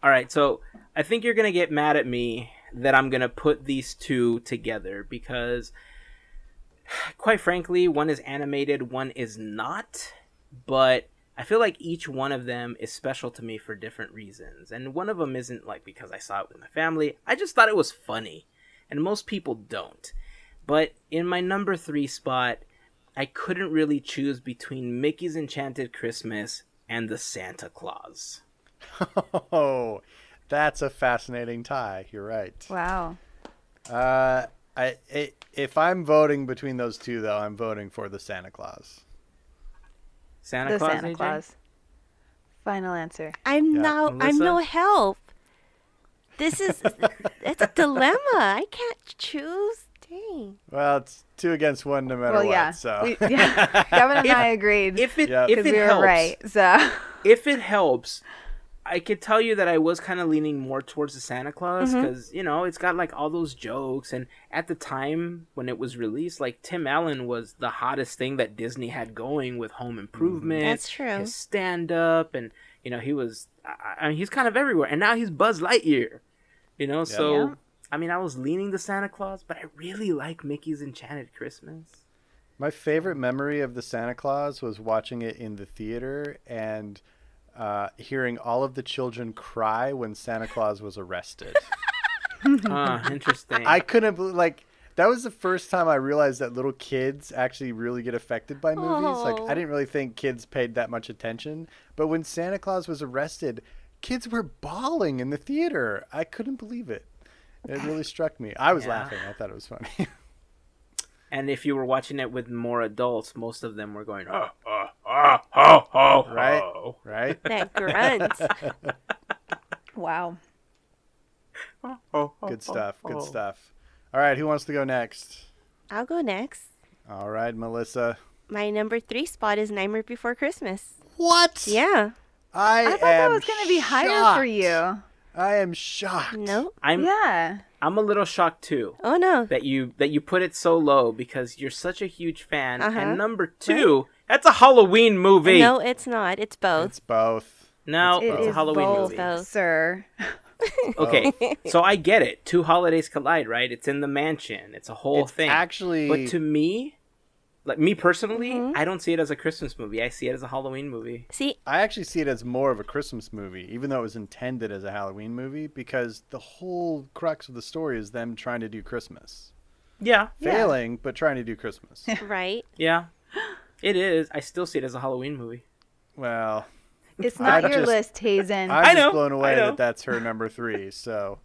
All right. So I think you're gonna get mad at me that I'm gonna put these 2 together because, quite frankly, one is animated, one is not. But I feel like each one of them is special to me for different reasons. And one of them isn't like because I saw it with my family. I just thought it was funny. And most people don't. But in my number 3 spot, I couldn't really choose between Mickey's Enchanted Christmas and the Santa Claus. Oh, that's a fascinating tie. You're right. Wow. If I'm voting between those two, though, I'm voting for the Santa Claus. Santa The Claus, Santa AJ? Claus. Final answer. I'm Yeah. now. I'm Melissa? no help. This is. It's a dilemma. I can't choose. Dang. Well, it's 2 against 1 no matter Well, what. yeah. So Yeah. Gavin and I agreed If it Yep. if because it we were helps, right. So if it helps, I could tell you that I was kind of leaning more towards the Santa Claus because it's got like all those jokes, and at the time when it was released, like Tim Allen was the hottest thing that Disney had going with Home Improvement. That's true. His stand up, and he was. I mean, he's kind of everywhere, and now he's Buzz Lightyear. So Yeah. I mean, I was leaning to Santa Claus, but I really like Mickey's Enchanted Christmas. my favorite memory of the Santa Claus was watching it in the theater and hearing all of the children cry when Santa Claus was arrested. Interesting. I couldn't believe, that was the first time I realized that little kids actually really get affected by movies. Oh. I didn't really think kids paid that much attention. But when Santa Claus was arrested, kids were bawling in the theater. I couldn't believe it. It really struck me. I was Yeah. laughing. I thought it was funny. And if you were watching it with more adults, most of them were going, oh, oh, oh, oh, oh, Right? oh. Right? That grunt. wow. Good stuff. Good stuff. All right. Who wants to go next? I'll go next. All right, Melissa. My number 3 spot is Nightmare Before Christmas. What? Yeah. I thought that was going to be higher for you. I am shocked. No. Yeah. I'm a little shocked too Oh no. that you put it so low because you're such a huge fan. Uh-huh. And number 2, that's a Halloween movie. No, it's not. It's both. It's both. No, It it's a is Halloween both, movie. Both. sir. Okay, so I get it. 2 holidays collide, right? It's in the mansion. It's a whole It's thing. actually- But to me, like me personally, I don't see it as a Christmas movie. I see it as a Halloween movie. See, I actually see it as more of a Christmas movie, even though it was intended as a Halloween movie, because the whole crux of the story is them trying to do Christmas. Yeah, Yeah. Failing, but trying to do Christmas. right? yeah. It is. I still see it as a Halloween movie. Well, It's not I'm your just- list, Hazen. I'm I just know, blown away I know. that that's her number 3. So,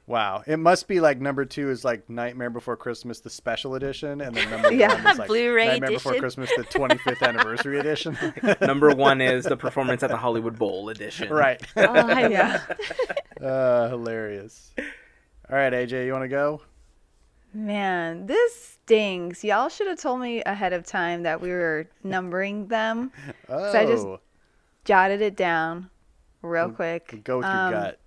wow. It must be like number 2 is like Nightmare Before Christmas, the special edition, and then number Yeah. 1 is like Blu-ray Nightmare Before edition. Christmas, the 25th anniversary edition. Number 1 is the performance at the Hollywood Bowl edition. Right. Oh, yeah. Hilarious. All right, AJ, you want to go? Man, this stinks. Y'all should have told me ahead of time that we were numbering them. Oh, I just jotted it down real quick. go with your gut.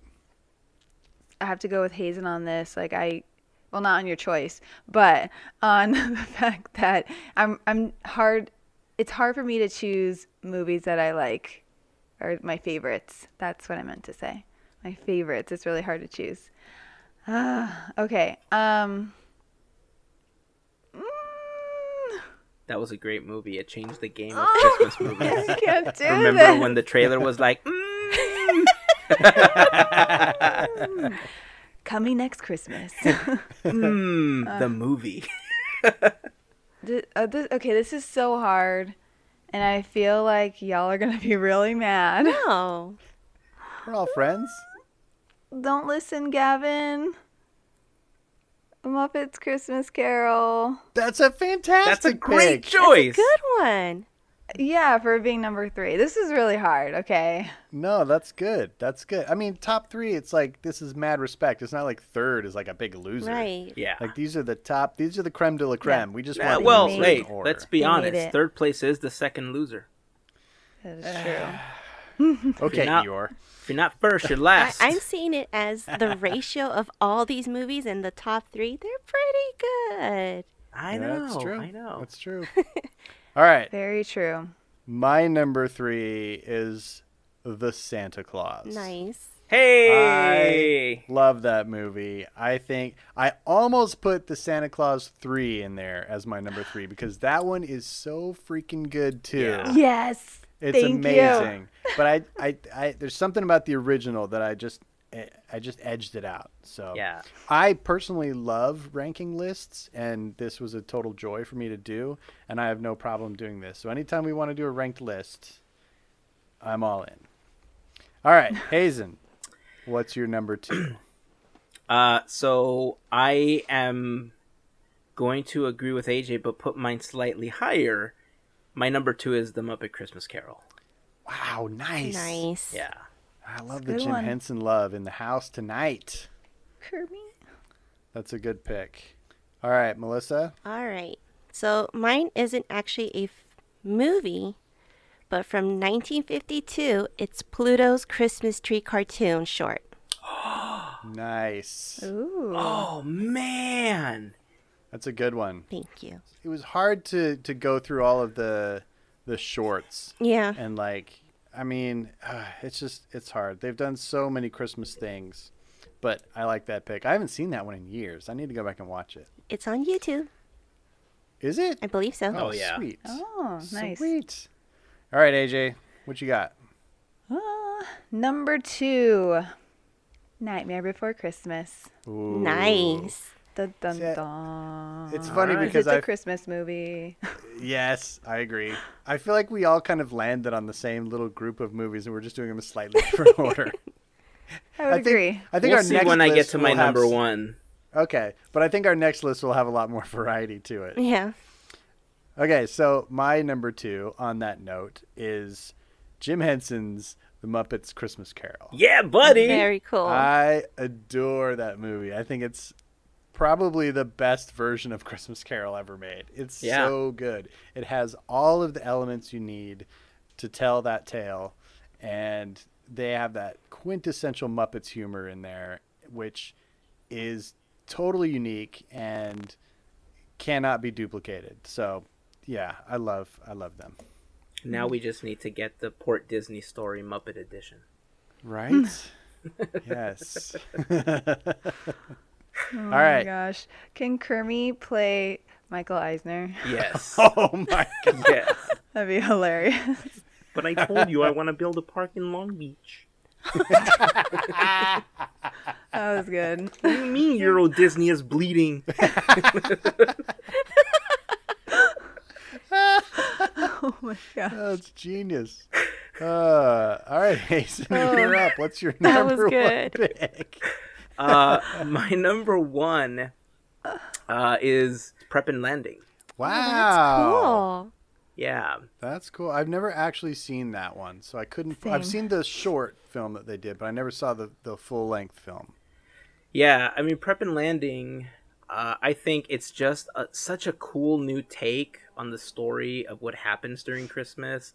I have to go with Hazen on this. Well, not on your choice, but on the fact that it's hard for me to choose movies that I like or my favorites. That's what I meant to say. My favorites. It's really hard to choose. Okay. That was a great movie. It changed the game of Christmas movies. I can't do Remember this. when the trailer was like, Coming next Christmas. the movie. Okay, this is so hard, and I feel like y'all are gonna be really mad. no. We're all friends. Don't listen, Gavin. Muppets Christmas Carol. That's a fantastic That's a great pick. choice. Good one. Yeah, for being number 3. This is really hard, okay? No, that's good. That's good. I mean, top 3, it's like, this is mad respect. It's not like third is like a big loser. Right. Yeah. Like, these are the top, these are the creme de la creme. We just Yeah, want well, them in made hey, certain order. let's be They made honest. it. Third place is the second loser. That is true. Okay, Not- Eeyore. If you're not first, you're last. I'm seeing it as the ratio of all these movies and the top 3. They're pretty good. I Yeah, know. That's true. I know. That's true. All right. Very true. My number 3 is The Santa Claus. Nice. Hey. Love that movie. I think I almost put the Santa Claus 3 in there as my number 3 because that one is so freaking good too. Yeah. Yes. It's Thank you. amazing. But I there's something about the original that I just edged it out. So Yeah. I personally love ranking lists, and this was a total joy for me to do, and I have no problem doing this. So anytime we want to do a ranked list, I'm all in. All right, Hazen, what's your number 2? So I am going to agree with AJ, but put mine slightly higher. My number 2 is The Muppet Christmas Carol. Wow, nice. Nice. Yeah. I love a the good Jim one. Henson love in the house tonight. Kirby. That's a good pick. All right, Melissa. All right. So mine isn't actually a movie, but from 1952, it's Pluto's Christmas Tree cartoon short. Nice. Ooh. Oh, man. That's a good one. Thank you. It was hard to go through all of the shorts. Yeah. And like, I mean, it's hard. They've done so many Christmas things, but I like that pick. I haven't seen that one in years. I need to go back and watch it. It's on YouTube. Is it? I believe so. Oh, yeah. Sweet. Oh, nice. Sweet. All right, AJ, what you got? Number 2, Nightmare Before Christmas. Ooh. Nice. Dun, dun, See, dun. it's funny Alright. because It's a I Christmas movie. Yes, I agree. I feel like we all kind of landed on the same little group of movies, and we're just doing them in slightly different order. I would agree. I think We'll our see next when I get list to my will have number 1. Okay, but I think our next list will have a lot more variety to it. Yeah. Okay, so my number 2 on that note is Jim Henson's The Muppets Christmas Carol. Yeah, buddy. Very cool. I adore that movie. I think it's probably the best version of Christmas Carol ever made. It's so good. It has all of the elements you need to tell that tale, and they have that quintessential Muppets humor in there, which is totally unique and cannot be duplicated. So, yeah, I love them. Now we just need to get the Port Disney Story Muppet Edition. Right? Yes. Oh All my right. gosh. Can Kermie play Michael Eisner? Yes. Oh my god. Yes. That'd be hilarious. But I told you I want to build a park in Long Beach. That was good. What do you mean Euro Disney is bleeding? Oh my gosh. That's genius. All right, Hazen, you're up. What's your That was number 1 good. pick? My number 1 is Prep and Landing. Wow. Cool. Yeah. That's cool. I've never actually seen that one, so I couldn't. Same. I've seen the short film that they did, but I never saw the full length film. Yeah, I mean, Prep and Landing, I think it's just such a cool new take on the story of what happens during Christmas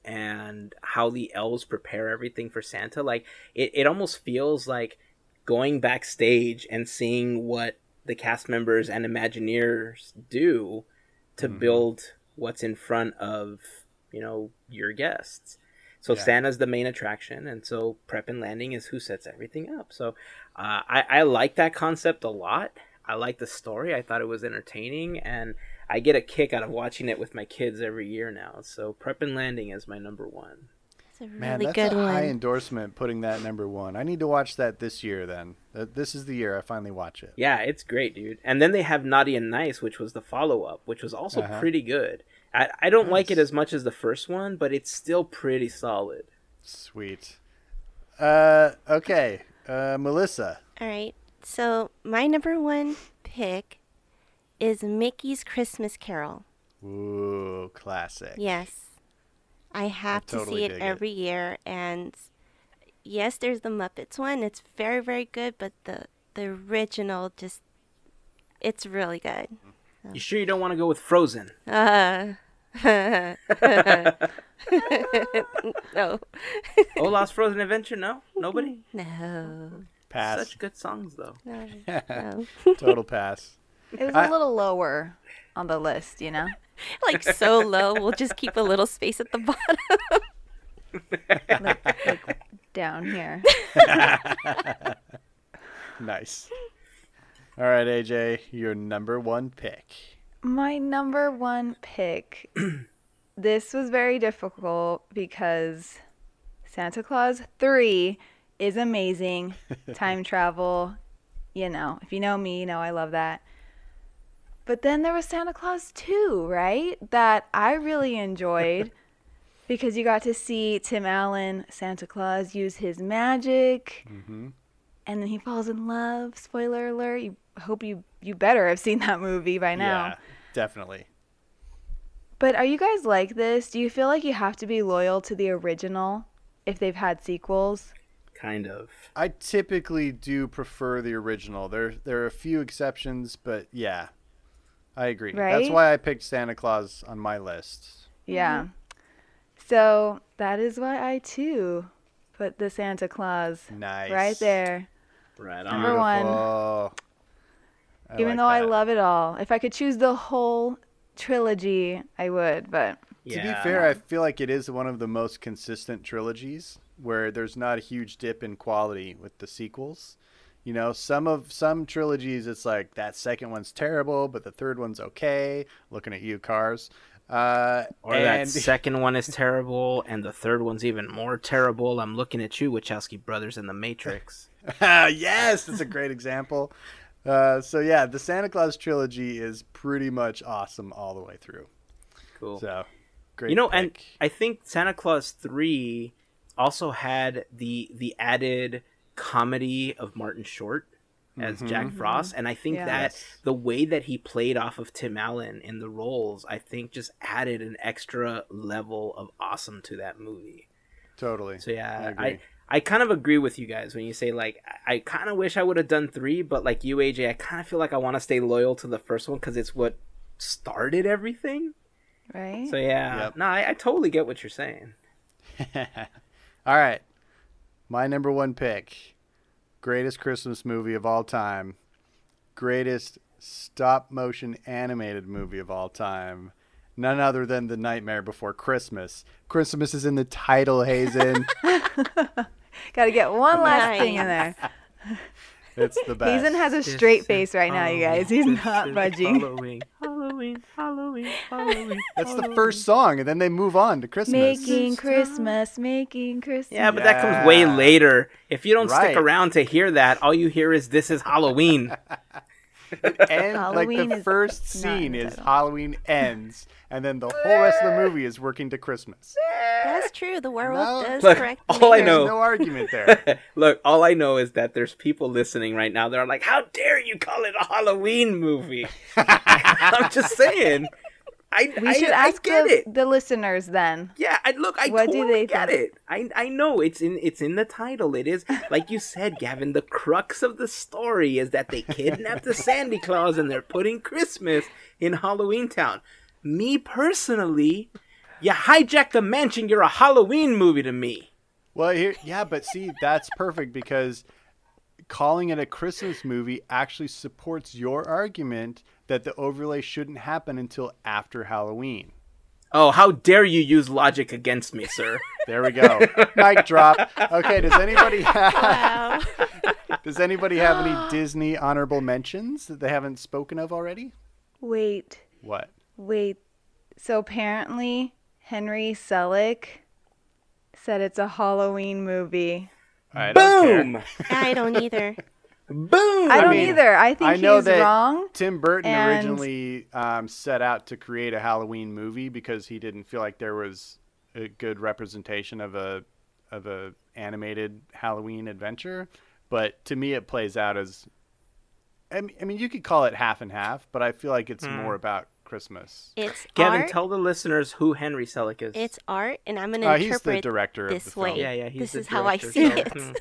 and how the elves prepare everything for Santa. Like, it almost feels like going backstage and seeing what the cast members and Imagineers do to build what's in front of, your guests. So Yeah. Santa's the main attraction, and so Prep and Landing is who sets everything up. So I like that concept a lot. I like the story. I thought it was entertaining, and I get a kick out of watching it with my kids every year now. So Prep and Landing is my number 1. It's a Man, really that's good a high one. endorsement. Putting that number 1. I need to watch that this year. Then this is the year I finally watch it. Yeah, it's great, dude. And then they have Naughty and Nice, which was the follow-up, which was also pretty good. I don't like it as much as the first one, but it's still pretty solid. Sweet. Okay, Melissa. All right. So my number 1 pick is Mickey's Christmas Carol. Ooh, classic. Yes. I have to totally see it dig it. every year. And yes, there's the Muppets one. It's very, very good. But the original it's really good. You sure you don't want to go with Frozen? No. Olaf's Frozen Adventure? No? Nobody? No. Pass. Such good songs, though. No. Total pass. It was a little lower on the list, Like so low. We'll just keep a little space at the bottom. like down here. Nice. All right, AJ, your number 1 pick. My number 1 pick. This was very difficult because Santa Claus 3 is amazing. Time travel, if you know me, I love that. But then there was Santa Claus 2, right? That I really enjoyed. because you got to see Tim Allen, Santa Claus, use his magic, Mm-hmm. and then he falls in love. Spoiler alert! You better have seen that movie by now. Yeah, definitely. But are you guys like this? Do you feel like you have to be loyal to the original if they've had sequels? Kind of. I typically do prefer the original. There are a few exceptions, but yeah, I agree. Right? That's why I picked Santa Claus on my list. Yeah. So that is why I too put the Santa Claus Nice. right there. Right on. Number one. Beautiful. Even like though I that. love it all. If I could choose the whole trilogy, I would, but To be fair, I feel like it is one of the most consistent trilogies where there's not a huge dip in quality with the sequels. You know, some trilogies, it's like that second one's terrible, but the third one's okay. Looking at you, Cars. Or that second one is terrible, and the third one's even more terrible. I'm looking at you, Wachowski brothers, in The Matrix. Yes, that's a great example. So yeah, the Santa Claus trilogy is pretty much awesome all the way through. Cool. So great. You know, pick. and I think Santa Claus 3 also had the added comedy of Martin Short as Jack Frost, and I think that the way that he played off of Tim Allen in the roles, I think just added an extra level of awesome to that movie. Totally. So yeah, I agree. I kind of agree with you guys when you say, like, I kind of wish I would have done 3, but like you, AJ, I kind of feel like I want to stay loyal to the first one because it's what started everything. right? So yeah, Yep. no, I totally get what you're saying. All right. My number one pick. Greatest Christmas movie of all time. Greatest stop motion animated movie of all time. None other than The Nightmare Before Christmas. Christmas is in the title, Hazen. Got to get one last Nice. thing in there. It's the best. Hazen has a straight face right now, you guys. He's not budging. Halloween, Halloween, Halloween, Halloween. That's the first song, and then they move on to Christmas. Making Christmas. Yeah, but that comes way Yeah. later. If you don't Right. stick around to hear that, all you hear is "This is Halloween." And like Halloween the is first not in scene the is title. Halloween ends, and then the whole rest of the movie is working to Christmas. That's true. The werewolf No. does Look, correct. all I me. know- There's no argument there. Look, all I know is that there's people listening right now. They're like, "How dare you call it a Halloween movie?" I'm just saying. We should ask get it. the listeners then. Yeah, I What do totally they get think? it. I know it's in the title. It is, like you said, Gavin. The crux of the story is that they kidnapped the Santa Claus and they're putting Christmas in Halloween Town. Me personally, you hijacked the mansion. You're a Halloween movie to me. Well, but see, that's perfect because calling it a Christmas movie actually supports your argument that the overlay shouldn't happen until after Halloween. Oh, how dare you use logic against me, sir? There we go. Mic drop. Okay, does anybody have Wow. does anybody have any Disney honorable mentions that they haven't spoken of already? Wait. What? So apparently Henry Selick said it's a Halloween movie. I don't care. Boom! I don't either. Boom! I don't mean, either. I think I know he's that wrong. Tim Burton and- originally set out to create a Halloween movie because he didn't feel like there was a good representation of a animated Halloween adventure. But to me, it plays out as I mean, you could call it half and half, but I feel like it's more about Christmas. It's Gavin, art. tell the listeners who Henry Selick is. It's art, and I'm going to He's the interpret director of this the film. way. Yeah, he's This the is how I director, see so, it.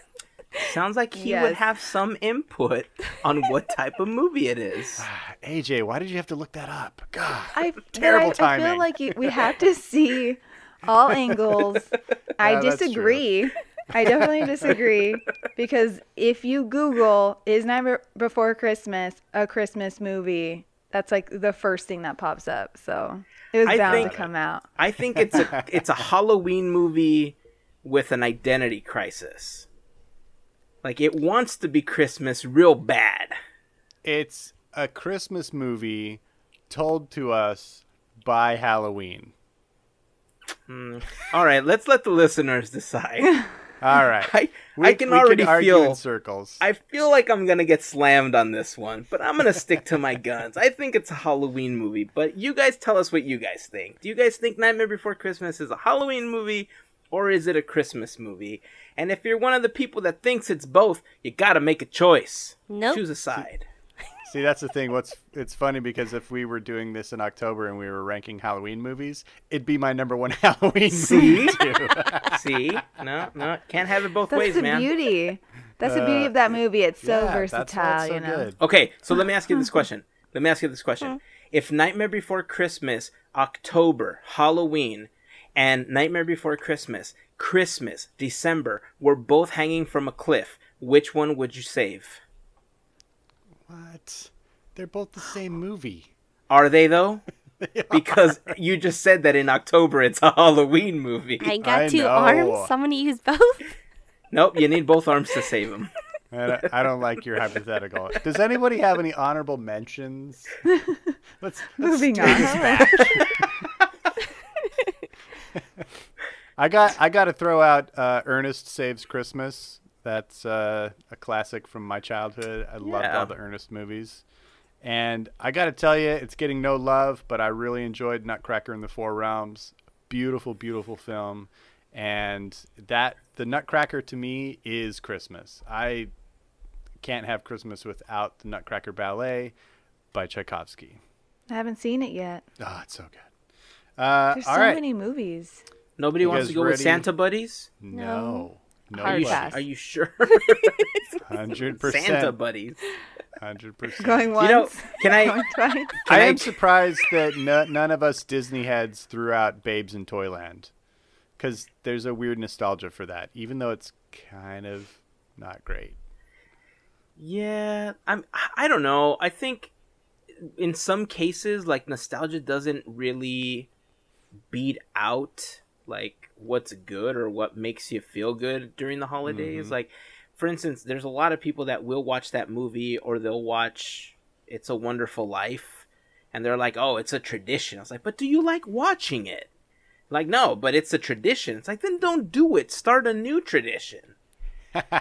Sounds like he Yes. would have some input on what type of movie it is. AJ, why did you have to look that up? God, But terrible I timing. feel like we have to see all angles. I Yeah, that's disagree. I definitely disagree because if you Google "Is Nightmare Before Christmas" a Christmas movie, that's like the first thing that pops up. So it was I bound think- to come out. I think it's a Halloween movie with an identity crisis. Like, it wants to be Christmas real bad. It's a Christmas movie told to us by Halloween. All right, let's let the listeners decide. All right. I can already argue feel in circles. I feel like I'm gonna get slammed on this one, but I'm gonna stick to my guns. I think it's a Halloween movie, but you guys tell us what you guys think. Do you guys think Nightmare Before Christmas is a Halloween movie, or is it a Christmas movie? And if you're one of the people that thinks it's both, you gotta make a choice. Nope. Choose a side. See, that's the thing. It's funny because if we were doing this in October and we were ranking Halloween movies, it'd be my number one Halloween movie too. See? No, can't have it both That's ways, the man. beauty. That's the beauty of that movie. It's so Yeah, versatile, that's why it's so you know. good. Okay, so let me ask you this question. If Nightmare Before Christmas, October, Halloween, and Nightmare Before Christmas, December, were both hanging from a cliff, which one would you save? What? They're both the same movie. Are they, though? Because you just said that in October it's a Halloween movie. I got I two know. arms. So I'm gonna use both. Nope, you need both arms to save them. I don't like your hypothetical. Does anybody have any honorable mentions? Let's Moving do on. this match. I got to throw out Ernest Saves Christmas. That's a classic from my childhood. I loved Yeah. all the Ernest movies. And I got to tell you, it's getting no love, but I really enjoyed Nutcracker in the Four Realms. Beautiful, beautiful film. And the Nutcracker to me is Christmas. I can't have Christmas without the Nutcracker Ballet by Tchaikovsky. I haven't seen it yet. Oh, it's so good. There's all so right. many movies. Nobody You wants guys to go with ready? Santa Buddies? No. Hard buddy. pass. Are you sure? 100%. Santa Buddies. 100%. Going once, You know, can I... going twice. I am surprised that none of us Disney heads threw out Babes in Toyland. Because there's a weird nostalgia for that, even though it's kind of not great. Yeah, I don't know. I think in some cases, like, nostalgia doesn't really beat out, like, what's good or what makes you feel good during the holidays. Like, for instance, there's a lot of people that will watch that movie, or they'll watch It's a Wonderful Life, and they're like, oh, it's a tradition. I was like, but do you like watching it? Like, no, but it's a tradition. It's like, then don't do it. Start a new tradition.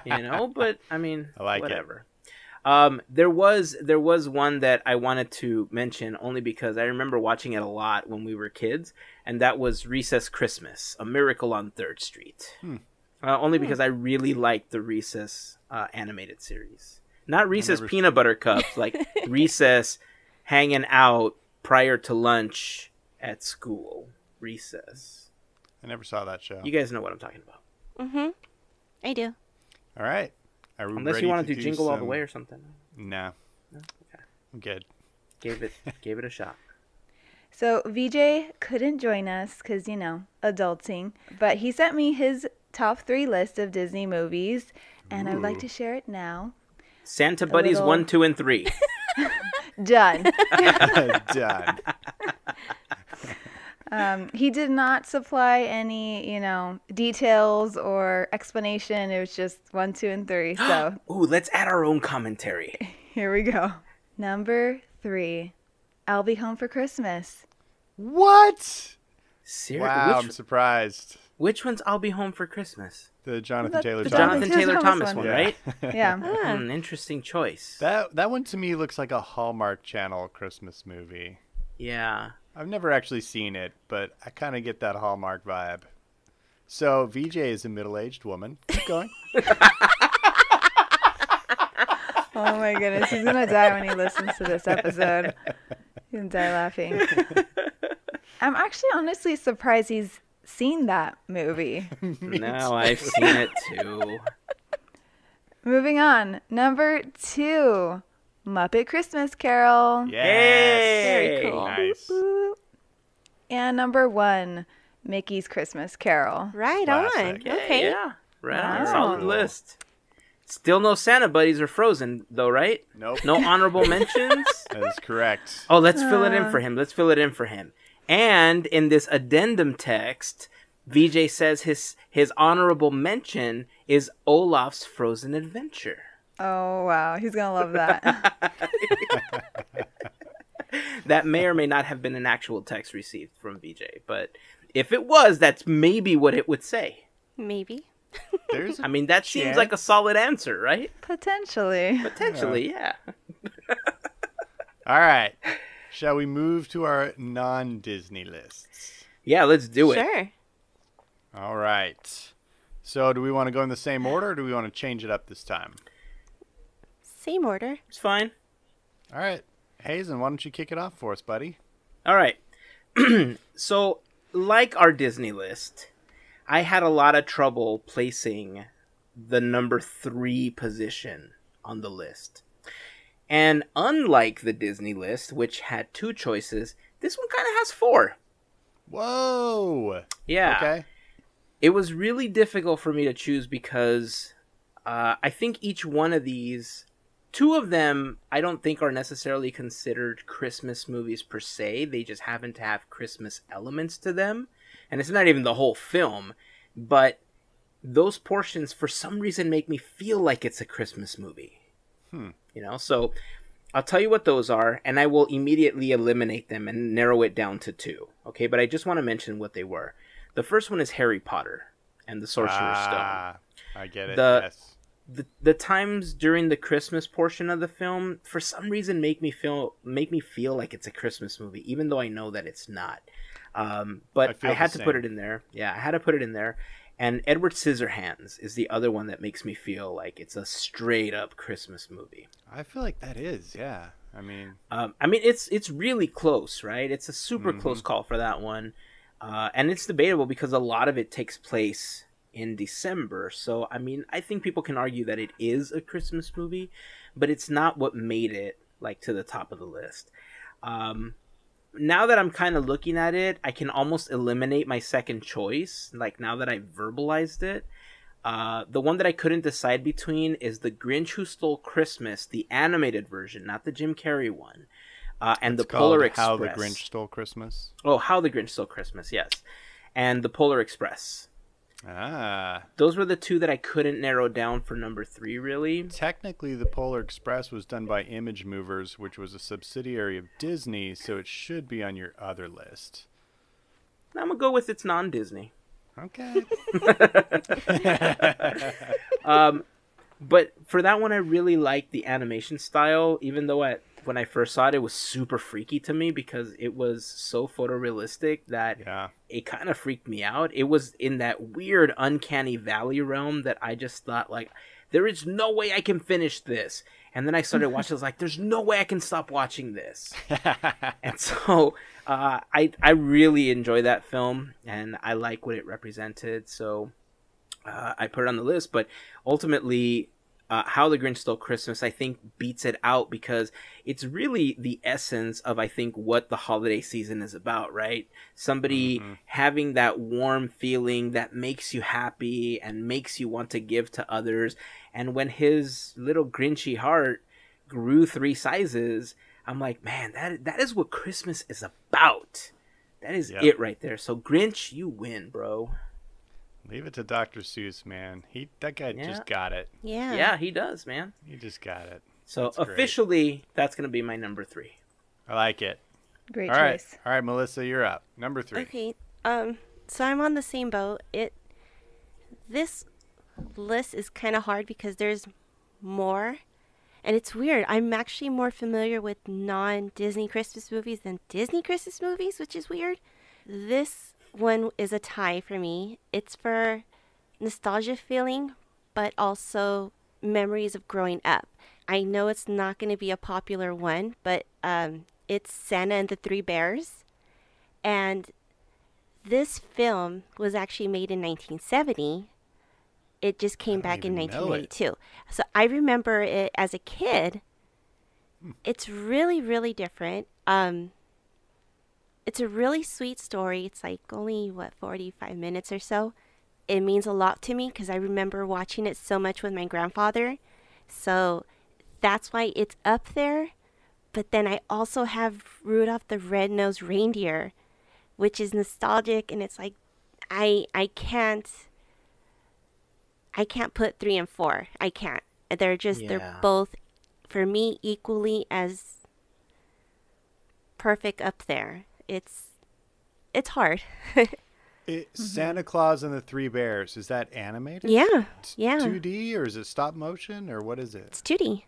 You know, but I mean, I like whatever. There was one that I wanted to mention only because I remember watching it a lot when we were kids, and that was Recess Christmas, A Miracle on 3rd Street. Only because I really liked the Recess animated series. Not Recess Peanut Butter Cups, like Recess hanging out prior to lunch at school. Recess. I never saw that show. You guys know what I'm talking about. Mm-hmm. I do. All right. Are we Unless ready you want to do do Jingle All the some- Way or something. No. Okay. I'm good. Gave it a shot. So VJ couldn't join us because, you know, adulting. But he sent me his top 3 list of Disney movies, and I would like to share it now. Santa Buddies little- 1, 2, and 3. Done. Done. He did not supply any, you know, details or explanation. It was just 1, 2, and 3. So Ooh, let's add our own commentary. here we go. Number 3, I'll Be Home for Christmas. What? Seriously? Wow, I'm surprised. Which one's I'll Be Home for Christmas? The Jonathan Taylor The Jonathan Jonathan Taylor Thomas Thomas one, one. Yeah. right? Yeah. Interesting choice. That one to me looks like a Hallmark Channel Christmas movie. Yeah. I've never actually seen it, but I kind of get that Hallmark vibe. So VJ is a middle-aged woman. Keep going. Oh my goodness, he's gonna die when he listens to this episode. He's gonna die laughing. I'm actually honestly surprised he's seen that movie. No, I've seen it too. Moving on, number 2, Muppet Christmas Carol. Yes. Hey! Very cool. Nice. Boop. And number 1, Mickey's Christmas Carol. Right Classic. on. Okay. Yeah. Right on. Wow. Solid list. Still no Santa Buddies or Frozen, though, right? Nope. No honorable mentions? That is correct. Oh, let's fill it in for him. And in this addendum text, VJ says his honorable mention is Olaf's Frozen Adventure. Oh wow, he's gonna love that. That may or may not have been an actual text received from VJ, but if it was, that's maybe what it would say. Maybe. There's I mean, that seems like a solid answer, right? Potentially. Potentially, yeah. All right. Shall we move to our non-Disney lists? Yeah, let's do it. Sure. All right. So do we want to go in the same order, or do we want to change it up this time? Same order. It's fine. All right. Hazen, why don't you kick it off for us, buddy? All right. So, like our Disney list, I had a lot of trouble placing the number 3 position on the list. And unlike the Disney list, which had 2 choices, this one kind of has 4. Whoa. Yeah. Okay. It was really difficult for me to choose because I think each one of these, 2 of them, I don't think are necessarily considered Christmas movies per se. They just happen to have Christmas elements to them. And it's not even the whole film. But those portions, for some reason, make me feel like it's a Christmas movie. You know, so I'll tell you what those are, and I will immediately eliminate them and narrow it down to 2. Okay, but I just want to mention what they were. The first one is Harry Potter and the Sorcerer's Stone. I get it. Yes. Yes. The times during the Christmas portion of the film, for some reason, make me feel like it's a Christmas movie, even though I know that it's not. But I had to put it in there. Yeah, I had to put it in there. And Edward Scissorhands is the other one that makes me feel like it's a straight up Christmas movie. I feel like that is, yeah. I mean, it's really close, right? It's a super close call for that one, and it's debatable because a lot of it takes place in December. So, I mean, I think people can argue that it is a Christmas movie, but it's not what made it like to the top of the list. Now that I'm kind of looking at it, I can almost eliminate my second choice. Like, now that I verbalized it, the one that I couldn't decide between is The Grinch Who Stole Christmas, the animated version, not the Jim Carrey one, and it's the Polar called How the Express. Grinch Stole Christmas. Oh, How the Grinch Stole Christmas, yes, and the Polar Express. Those were the 2 that I couldn't narrow down for number 3, really. Technically, the Polar Express was done by Image Movers, which was a subsidiary of Disney, so it should be on your other list. I'm gonna go with it's non-Disney. Okay. But for that one, I really liked the animation style, even though when I first saw it, it was super freaky to me because it was so photorealistic that it kind of freaked me out. It was in that weird uncanny valley realm that I just thought, like, there is no way I can finish this. And then I started watching, I was like, there's no way I can stop watching this. And so I really enjoy that film, and I like what it represented. So I put it on the list, but ultimately How the Grinch Stole Christmas, I think, beats it out because it's really the essence of, I think, what the holiday season is about, right? Somebody having that warm feeling that makes you happy and makes you want to give to others. And when his little Grinchy heart grew 3 sizes, I'm like, man, that is what Christmas is about. That is it right there. So Grinch, you win, bro. Leave it to Dr. Seuss, man. That guy just got it. Yeah. Yeah, he does, man. He just got it. So officially, that's going to be my number 3. I like it. Great All choice. All right, Melissa, you're up. Number 3. Okay. So I'm on the same boat. This list is kind of hard because there's more, and it's weird. I'm actually more familiar with non-Disney Christmas movies than Disney Christmas movies, which is weird. This one is a tie for me. It's for nostalgia feeling, but also memories of growing up. I know it's not going to be a popular one, but it's Santa and the Three Bears. And this film was actually made in 1970. It just came back in 1982. So I remember it as a kid. It's really, really different. It's a really sweet story. It's like only, 45 minutes or so. It means a lot to me because I remember watching it so much with my grandfather. So that's why it's up there. But then I also have Rudolph the Red-Nosed Reindeer, which is nostalgic, and it's like I can't put 3 and 4. I can't. They're both for me equally as perfect up there. It's hard. Santa Claus and the Three Bears, is that animated? Yeah, yeah. 2D, or is it stop motion, or what is it? It's 2D.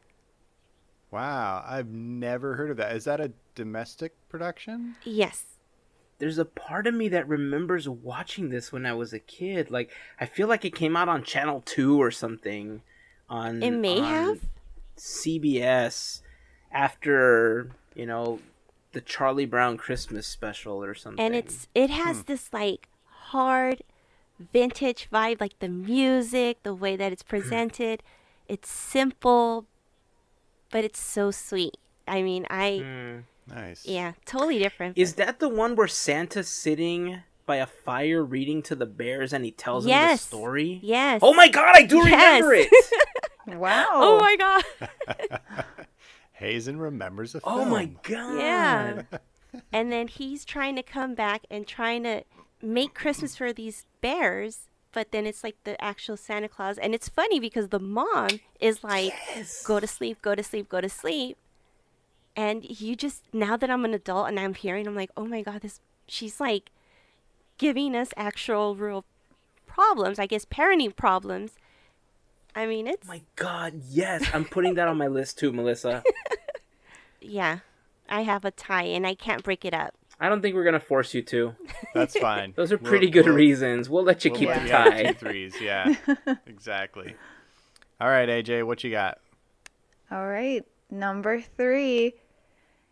Wow, I've never heard of that. Is that a domestic production? Yes. There's a part of me that remembers watching this when I was a kid. Like, I feel like it came out on Channel 2 or something. It may have. CBS after, the Charlie Brown Christmas special or something. And it has this like hard vintage vibe, like the music, the way that it's presented. It's simple, but it's so sweet. I mean, Nice. Yeah, totally different. Is that the one where Santa's sitting by a fire reading to the bears and he tells them the story? Yes. Oh my god, I do remember it! Wow. Oh my god. Hazen remembers a film. Oh my god. Yeah. And then he's trying to come back and trying to make Christmas for these bears, but then it's like the actual Santa Claus. And it's funny because the mom is like, go to sleep, go to sleep, go to sleep. And you just, now that I'm an adult and I'm hearing, I'm like, oh my god, she's like giving us actual real problems, I guess parenting problems. I mean, it's... Oh my god, yes. I'm putting that on my list too, Melissa. Yeah, I have a tie and I can't break it up. I don't think we're going to force you to. That's fine. Those are pretty good reasons. We'll let you keep the tie. 2 threes, yeah. Exactly. All right, AJ, what you got? All right. Number 3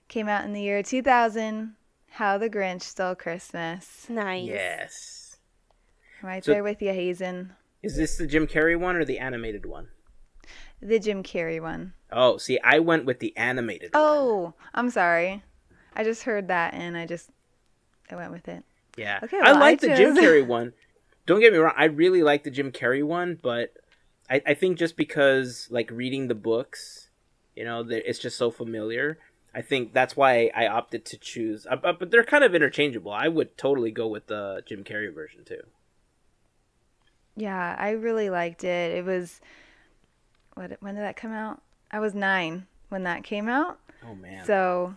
came out in the year 2000. How the Grinch Stole Christmas. Nice. Yes. Right there with you, Hazen. Is this the Jim Carrey one or the animated one? The Jim Carrey one. Oh, see, I went with the animated one. Oh, I'm sorry. I just heard that and I went with it. Yeah. Okay, I well, like the Jim chose- Carrey one. Don't get me wrong, I really like the Jim Carrey one, but I think just because, like, reading the books, it's just so familiar. I think that's why I opted to choose. But they're kind of interchangeable. I would totally go with the Jim Carrey version, too. Yeah, I really liked it. It was, when did that come out? I was 9 when that came out. Oh, man. So,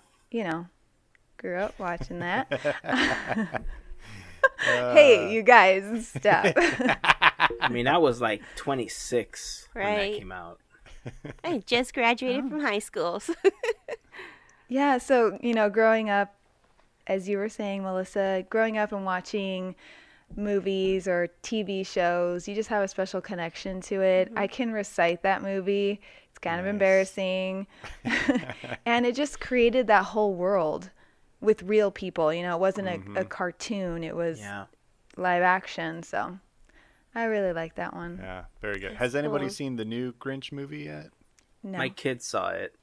grew up watching that. Hey, you guys, stop. I mean, I was like 26 when that Right. came out. I just graduated from high school. Yeah, so, growing up, as you were saying, Melissa, growing up and watching movies or TV shows, you just have a special connection to it. I can recite that movie. It's kind of embarrassing. And it just created that whole world with real people. It wasn't a cartoon. It was live action. So I really like that one. Yeah, very good. Has anybody cool. seen the new Grinch movie yet? No. My kids saw it.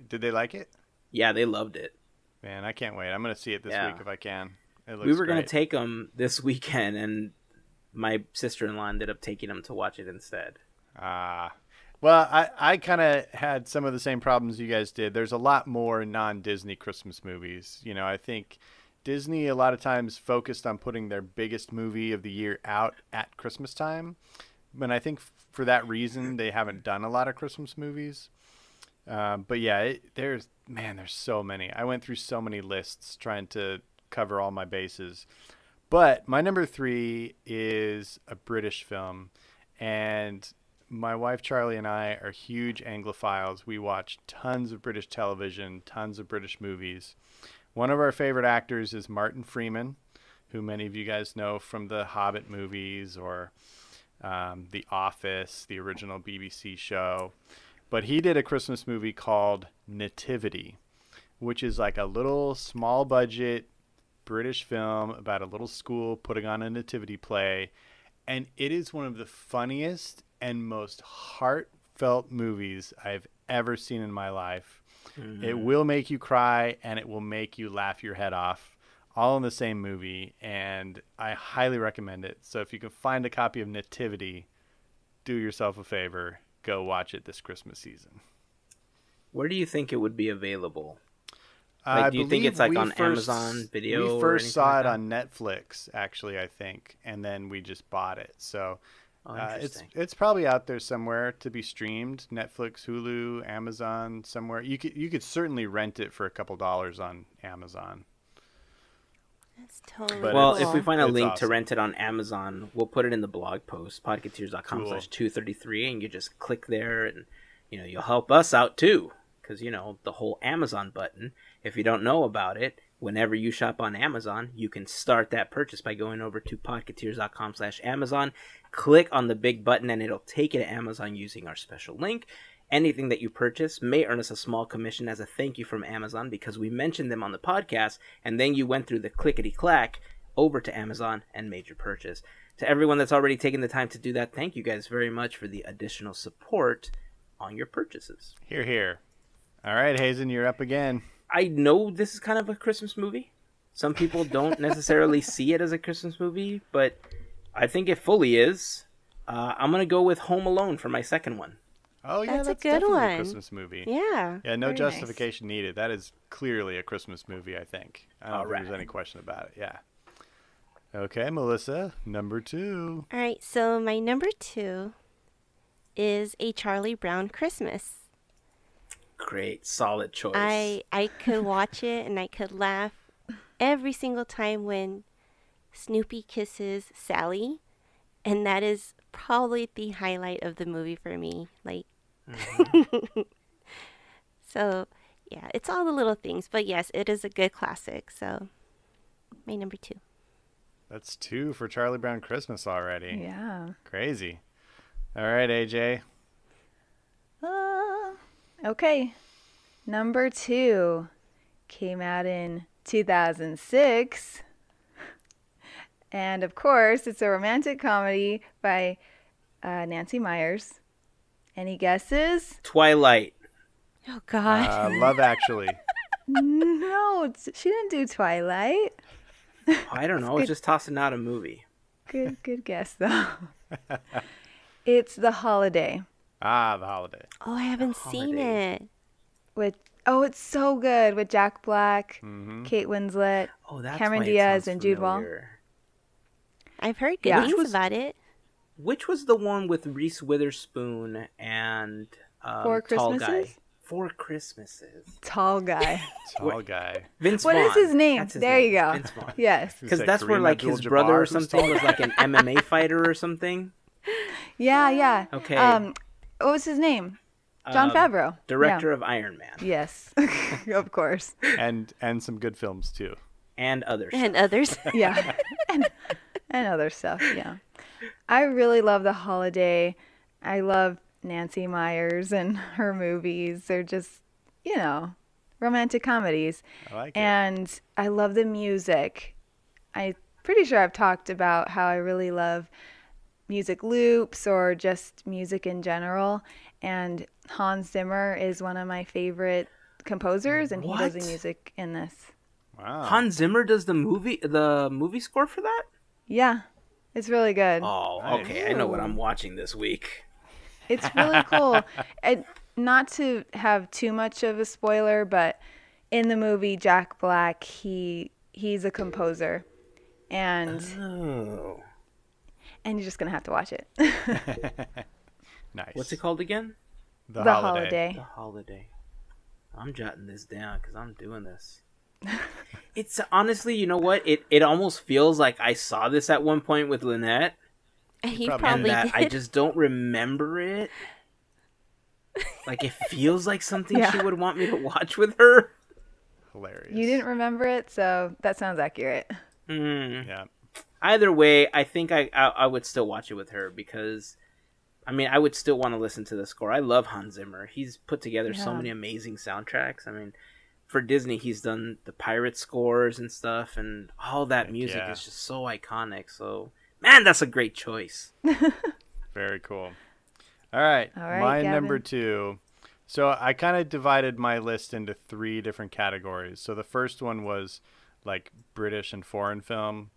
Did they like it? Yeah, they loved it. Man, I can't wait. I'm going to see it this week if I can. It looks We were going great. to take them this weekend, and my sister-in-law ended up taking them to watch it instead. Well, I kind of had some of the same problems you guys did. There's a lot more non-Disney Christmas movies. I think Disney a lot of times focused on putting their biggest movie of the year out at Christmas time. And I think for that reason, they haven't done a lot of Christmas movies. But yeah, there's so many. I went through so many lists trying to cover all my bases. But my number 3 is a British film. And my wife Charlie and I are huge Anglophiles. We watch tons of British television, tons of British movies. One of our favorite actors is Martin Freeman, who many of you guys know from the Hobbit movies or The Office, the original BBC show. But he did a Christmas movie called Nativity, which is like a little small budget British film about a little school putting on a nativity play. And it is one of the funniest and most heartfelt movies I've ever seen in my life. Mm-hmm. It will make you cry and it will make you laugh your head off, all in the same movie. And I highly recommend it. So if you can find a copy of Nativity, do yourself a favor. Go watch it this Christmas season. Where do you think it would be available? I do you think it's like on first, Amazon Video? We first saw like it that? on Netflix, actually, I think, and then we just bought it. So it's probably out there somewhere to be streamed. Netflix, Hulu, Amazon, somewhere. You could certainly rent it for a couple dollars on Amazon. That's totally But Well, cool. if we find a it's link to awesome. rent it on Amazon, we'll put it in the blog post, podketeers.com/233, and you just click there, and you'll help us out too, because the whole Amazon button. If you don't know about it, whenever you shop on Amazon, you can start that purchase by going over to podketeers.com/Amazon, click on the big button, and it'll take you to Amazon using our special link. Anything that you purchase may earn us a small commission as a thank you from Amazon because we mentioned them on the podcast, and then you went through the clickety-clack over to Amazon and made your purchase. To everyone that's already taken the time to do that, thank you guys very much for the additional support on your purchases. Hear, hear. All right, Hazen, you're up again. I know this is kind of a Christmas movie. Some people don't necessarily see it as a Christmas movie, but I think it fully is. I'm going to go with Home Alone for my second one. Oh, yeah, That's that's a good definitely one. a Christmas movie. Yeah. Yeah, no Very justification needed. That is clearly a Christmas movie, I think. I don't think Alright. there's any question about it. Yeah. Okay, Melissa, number 2. All right, so my number 2 is A Charlie Brown Christmas. Great, solid choice. I could watch it and I could laugh every single time when Snoopy kisses Sally, and that is probably the highlight of the movie for me. Like, so yeah, it's all the little things, but yes, it is a good classic. So my number 2. That's 2 for Charlie Brown Christmas already. Yeah. Crazy. All right, AJ. Okay. Number 2 came out in 2006. And of course, it's a romantic comedy by Nancy Meyers. Any guesses? Twilight. Oh God. Love Actually. No, she didn't do Twilight. I don't know. It's just tossing out a movie. Good guess though. It's The Holiday. The Holiday. Oh, I haven't seen Holiday. it. It's so good with Jack Black, Mm-hmm. Kate Winslet, Oh, that's Cameron why it Diaz, sounds and Jude Law. familiar. I've heard good Yeah. things Which was- about it. Which was the one with Reese Witherspoon and Four tall guy? Christmases? 4 Christmases. Tall guy. Tall guy. Vince What Vaughn. is his name? That's his There name. you go. Vince Vaughn. Yes. Because Is that that's where Kareem like his Abdul-Jabbar brother or who's something tall? was like an MMA fighter or something. Yeah. Okay. What was his name? Jon Favreau. Director of Iron Man Yeah. Yes. Of course. And some good films, too. and others. And others. Yeah. and other stuff. Yeah. I really love The Holiday. I love Nancy Meyers and her movies. They're just, romantic comedies. I like it. And I love the music. I'm pretty sure I've talked about how I really love music loops or just music in general. And Hans Zimmer is one of my favorite composers, and he does the What? music in this. Wow. Hans Zimmer does the movie score for that? Yeah, it's really good. Oh, Nice. okay. I know what I'm watching this week. It's really cool. And not to have too much of a spoiler, but in the movie Jack Black, he's a composer, and Oh. you're just gonna have to watch it. Nice. What's it called again? The The Holiday. The Holiday. I'm jotting this down because I'm doing this. It's honestly, you know what? It almost feels like I saw this at one point with Lynette, He probably- and probably that did. I just don't remember it. Like it feels like something Yeah. she would want me to watch with her. Hilarious. You didn't remember it, so that sounds accurate. Yeah. Either way, I think I would still watch it with her because, I mean, I would still want to listen to the score. I love Hans Zimmer. He's put together so Yeah. many amazing soundtracks. I mean, for Disney, he's done the pirate scores and stuff, and all that music yeah. is just so iconic. So, man, that's a great choice. Very cool. All right. All right, My Gavin. number 2. So I kind of divided my list into 3 different categories. So the first one was like British and foreign film.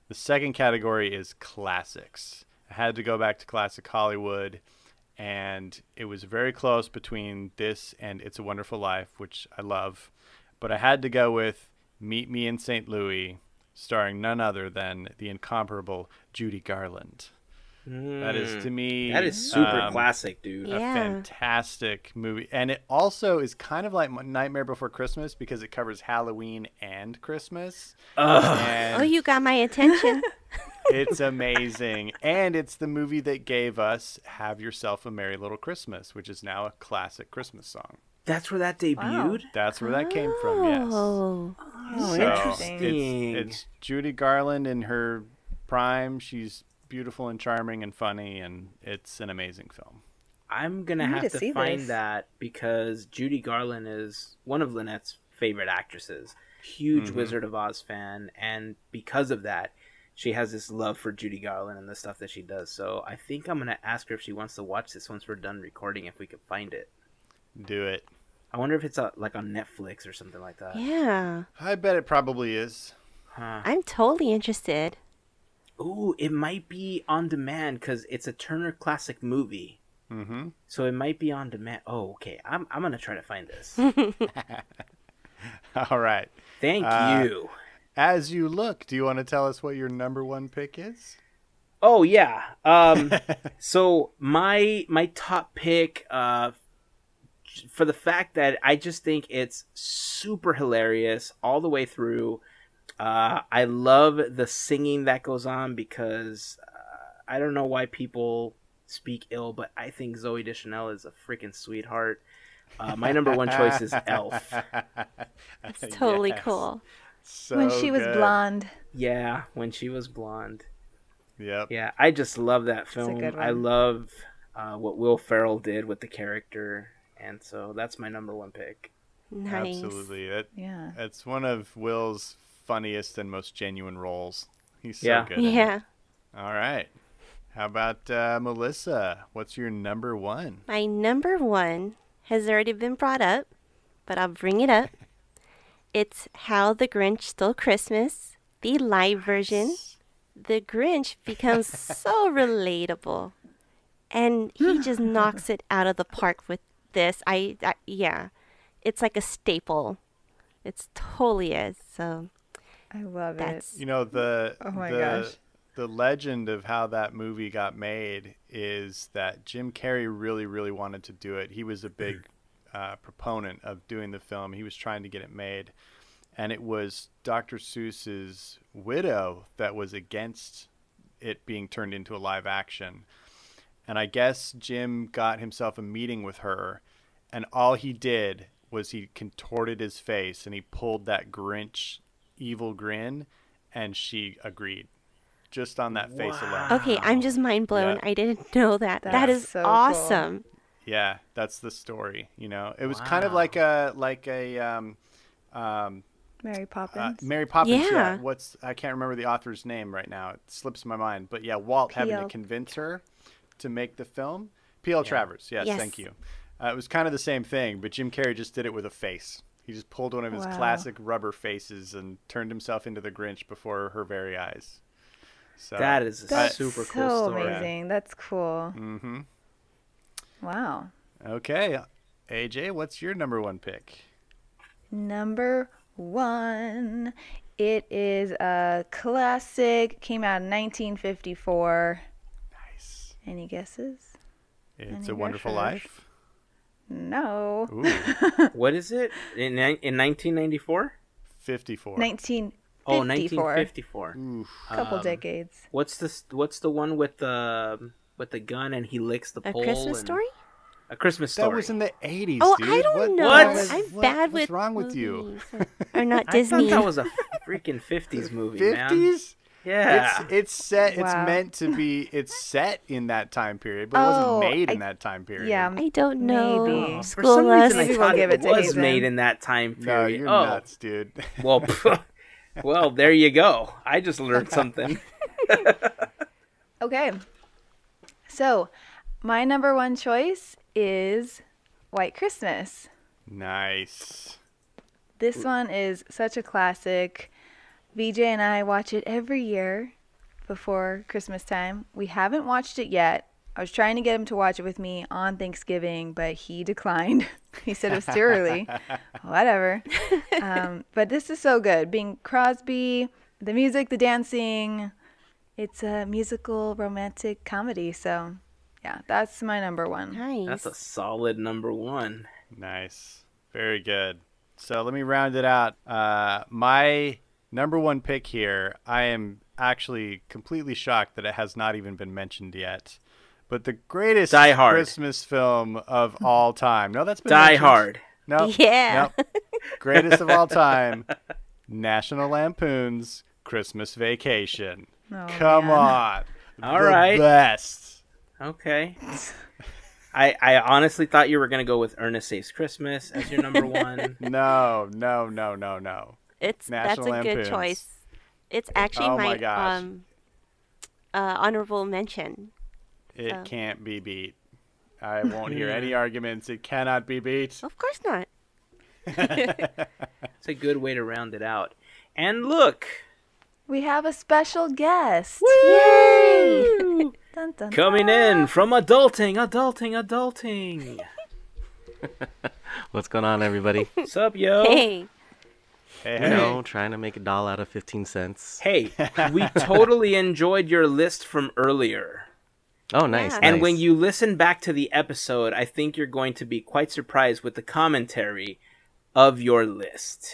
The second category is classics. I had to go back to classic Hollywood, and it was very close between this and It's a Wonderful Life, which I love. But I had to go with Meet Me in St. Louis, starring none other than the incomparable Judy Garland. That is, to me, That is super classic, dude. Yeah. A fantastic movie. And it also is kind of like Nightmare Before Christmas because it covers Halloween and Christmas. And Oh, you got my attention. it's amazing. And it's the movie that gave us Have Yourself a Merry Little Christmas, which is now a classic Christmas song. That's where that debuted? That's where that came from, yes. Oh. Oh, So interesting. it's Judy Garland in her prime. She's beautiful and charming and funny, and it's an amazing film. I'm going to I need have to to see find this. that because Judy Garland is one of Lynette's favorite actresses. Huge Wizard of Oz fan, and because of that, she has this love for Judy Garland and the stuff that she does. So I think I'm going to ask her if she wants to watch this once we're done recording, if we could find it. Do it. I wonder if it's like on Netflix or something like that. Yeah. I bet it probably is. Huh. I'm totally interested. Ooh, it might be on demand because it's a Turner Classic movie. Mm-hmm. So it might be on demand. Oh, okay. I'm going to try to find this. All right. Thank you. As you look, do you want to tell us what your number one pick is? Oh, yeah. So my top pick, for the fact that I just think it's super hilarious all the way through. I love the singing that goes on because I don't know why people speak ill, but I think Zooey Deschanel is a freaking sweetheart. My number one choice is Elf. It's totally Yes. cool. So When she was good. blonde. Yeah, when she was blonde. Yep. Yeah, I just love that a film. good I one. love what Will Ferrell did with the character, and so that's my number one pick. Nice. Absolutely. Yeah. It's one of Will's funniest and most genuine roles. He's so Yeah. good. in it. Yeah. All right. How about Melissa? What's your number one? My number one has already been brought up, but I'll bring it up. It's How the Grinch Stole Christmas, the live version. The Grinch becomes so relatable, and he just knocks it out of the park with this. Yeah, it's like a staple. It's totally is. So I love it. that's You know, Oh my gosh. the legend of how that movie got made is that Jim Carrey really, really wanted to do it. He was a big proponent of doing the film. He was trying to get it made. And it was Dr. Seuss's widow that was against it being turned into a live action. And I guess Jim got himself a meeting with her, and all he did was he contorted his face and he pulled that Grinch evil grin, and she agreed. Just on that face alone. okay. I'm just mind blown. Yeah. I didn't know that. That That's is so cool. awesome. Yeah, that's the story. You know, it was kind of like a Mary Poppins. Mary Poppins. Yeah. I can't remember the author's name right now. It slips my mind. But yeah, Walt having to P.L. convince her to make the film. P.L. Travers. Yes, Yes. thank you. It was kind of the same thing, but Jim Carrey just did it with a face. He just pulled one of his Wow. classic rubber faces and turned himself into the Grinch before her very eyes. So That is a That's super so cool story. amazing. That's cool. Mm-hmm. Wow. Okay, AJ, what's your number one pick? Number one. It is a classic. Came out in 1954. Nice. Any guesses? It's Any a Wonderful guesses? Life. No. Ooh, What is it? In 1994? 54. 1954. Oh, 1954. Oof. Couple decades. What's the one with the gun and he licks the A pole? Christmas and- Story? A Christmas Story. That was in the 80s, Oh, dude. I don't know. What? I'm bad with What's wrong with you? movies. Or not I Disney. thought that was a freaking 50s movie, man. 50s? Yeah. It's set. Wow. It's meant to be. It's set in that time period, but it Oh, wasn't made in I- that time period. Yeah. I don't know. Maybe. For School some us. reason, I Maybe we'll thought give it it to was Hazen. made in that time No, period. you're oh, nuts, dude. well, well, there you go. I just learned something. Okay. So, my number one choice is White Christmas. Nice. This one is such a classic. VJ and I watch it every year before Christmas time. We haven't watched it yet. I was trying to get him to watch it with me on Thanksgiving, but he declined. He said it was too early. Whatever. But this is so good. Bing Crosby, the music, the dancing. It's a musical romantic comedy, so yeah, that's my number one. Nice. That's a solid number one. Nice. Very good. So let me round it out. My number one pick here, I am actually completely shocked that it has not even been mentioned yet. But the greatest Die Hard. Christmas film of all time. No, that's been Die mentioned. Hard. No. Yeah. Nope. Greatest of all time. National Lampoon's Christmas Vacation. Oh, Come man. on. All The right. Best. Okay. I honestly thought you were going to go with Ernest Saves Christmas as your number one. No. That's National a good Lampoons. choice. It's actually Oh my my gosh. honorable mention. It So. can't be beat. I won't hear any arguments. It cannot be beat. Of course not. It's a good way to round it out. And look, We have a special guest. Yay! Dun, dun, coming dun. in from adulting. What's going on, everybody? What's up, yo? Hey. Hey, You know, trying to make a doll out of 15 cents. Hey, we totally enjoyed your list from earlier. Oh, nice. Yeah. And nice. when you listen back to the episode, I think you're going to be quite surprised with the commentary of your list.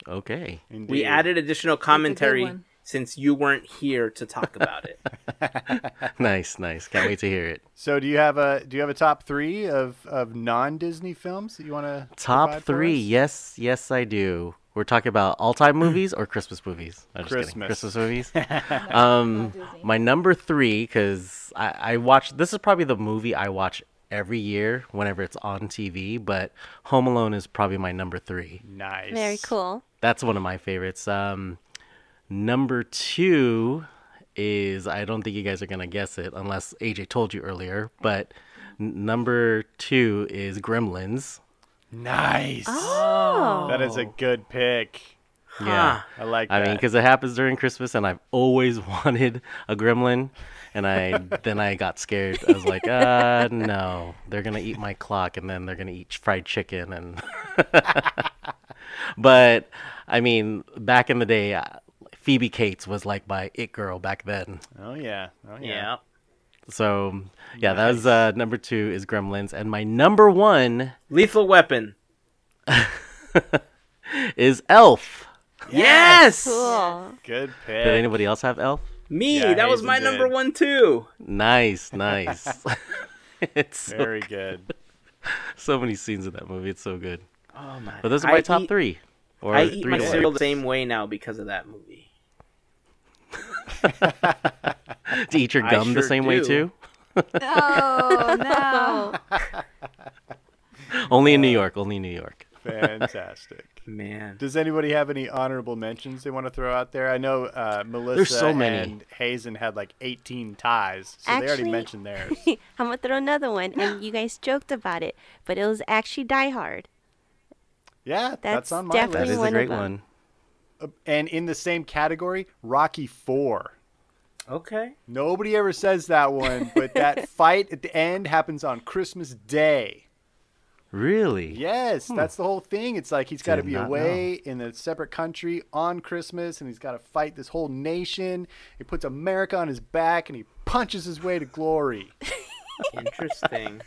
Okay. Indeed. We added additional good commentary one. since you weren't here to talk about it. Nice. Can't wait to hear it. So do you have a top three of non-Disney films that you want to Top three. Yes, I do. We're talking about all-time movies or Christmas movies? I'm just kidding. Christmas. Christmas movies. Not Disney. My number three, because I watch. This is probably the movie I watch every year whenever it's on TV. But Home Alone is probably my number three. Nice. Very cool. That's one of my favorites. Number two is, I don't think you guys are gonna guess it unless AJ told you earlier, but number two is Gremlins. Nice. Oh. That is a good pick. Yeah, I like I that. mean, because it happens during Christmas, and I've always wanted a gremlin, and then I got scared. I was like, no, they're gonna eat my clock, and then they're gonna eat fried chicken, and. But I mean, back in the day, Phoebe Cates was like my it girl back then. Oh yeah. Yeah. So yeah, that was number two is Gremlins, and my number one Lethal Weapon. is Elf. Yes! Cool. Good pick. Did anybody else have Elf? Me, Yeah, that was Hazen my did. number one too. Nice. It's so, Very good. so many scenes in that movie. It's so good. Oh my! But those are my top three. Or I eat three my to cereal one. the same way now because of that movie. To eat your I gum the sure same way do. too. Oh, no. Only in New York. Only in New York. Fantastic. Man, Does anybody have any honorable mentions they want to throw out there? I know Melissa There's so many. and Hazen had like 18 ties, so they already Actually- mentioned theirs. I'm going to throw another one, and you guys joked about it, but it was actually Die Hard. Yeah, that's on my That definitely is list. a one of great them. one. And in the same category, Rocky 4. okay. Nobody ever says that one, but that fight at the end happens on Christmas Day. Really? Yes, that's the whole thing. It's like he's got to Did be not away in a separate country on Christmas, and he's got to fight this whole nation. He puts America on his back, and he punches his way to glory. Interesting.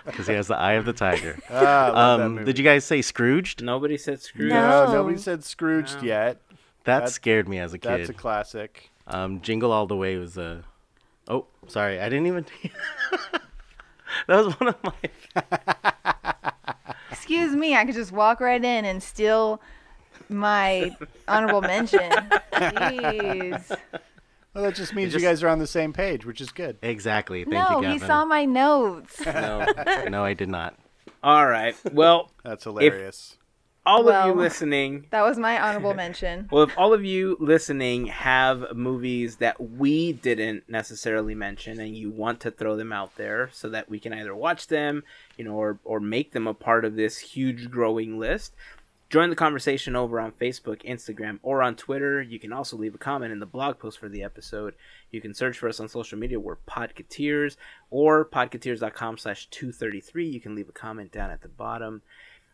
Because he has the eye of the tiger. Ah, I love that movie. Did you guys say Scrooged? Nobody said Scrooge. No. No, nobody said Scrooged No. yet. That That's- scared me as a That's a kid. classic. Jingle All the Way was a. Oh, sorry, I didn't even. That was one of my. Excuse me, I could just walk right in and steal my honorable mention. Jeez. Well, that just means just- you guys are on the same page, which is good. Exactly. Thank No, you, he Gavin. saw my notes. No, no, I did not. All right. Well, That's hilarious. all of you Well. listening. That was my honorable mention. Well, if all of you listening have movies that we didn't necessarily mention and you want to throw them out there so that we can either watch them, or make them a part of this huge growing list, join the conversation over on Facebook, Instagram, or on Twitter. You can also leave a comment in the blog post for the episode. You can search for us on social media. We're Podketeers or podketeers.com/233. You can leave a comment down at the bottom.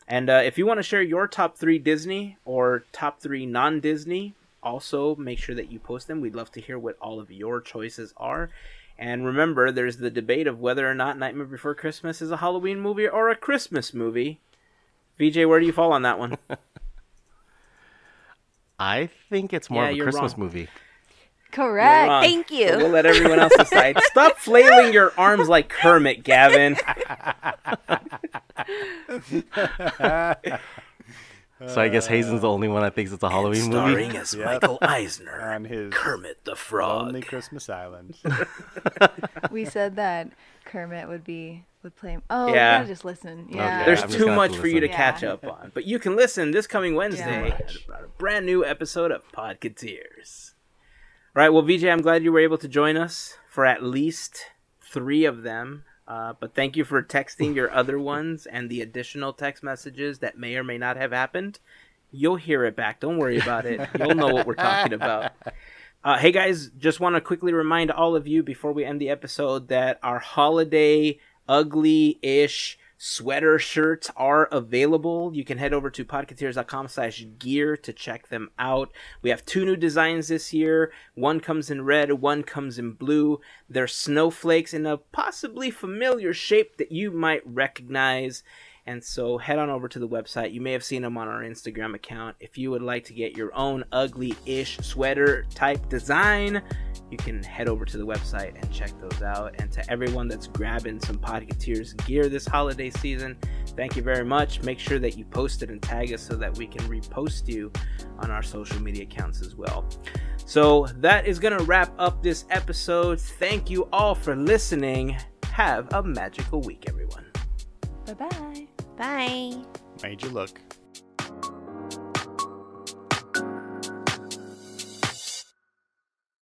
And if you want to share your top 3 Disney or top 3 non-Disney, also make sure that you post them. We'd love to hear what all of your choices are. And remember, there's the debate of whether or not Nightmare Before Christmas is a Halloween movie or a Christmas movie. VJ, where do you fall on that one? I think it's more of a Christmas wrong. movie. Correct. Thank you. So we'll let everyone else decide. Stop flailing your arms like Kermit, Gavin. So I guess Hazen's the only one that thinks it's a Halloween movie. Starring as Michael Eisner On his Kermit the Frog. Lonely Christmas Island. We said that Kermit would play. Oh, Yeah. you gotta just listen. Yeah. Okay. There's I'm just too gonna have much to for you to listen. catch Yeah. up on. But you can listen this coming Wednesday Yeah. at a brand new episode of Podketeers. All right, well, VJ, I'm glad you were able to join us for at least 3 of them. But thank you for texting your other ones and the additional text messages that may or may not have happened. You'll hear it back. Don't worry about it. You'll know what we're talking about. Hey, guys, just want to quickly remind all of you before we end the episode that our holiday ugly-ish sweater shirts are available. You can head over to podketeers.com/gear to check them out. We have 2 new designs this year. One comes in red, one comes in blue. They're snowflakes in a possibly familiar shape that you might recognize. And so head on over to the website. You may have seen them on our Instagram account. If you would like to get your own ugly-ish sweater type design, you can head over to the website and check those out. And to everyone that's grabbing some Podketeers gear this holiday season, thank you very much. Make sure that you post it and tag us so that we can repost you on our social media accounts as well. So that is going to wrap up this episode. Thank you all for listening. Have a magical week, everyone. Bye-bye. Bye. Made you look.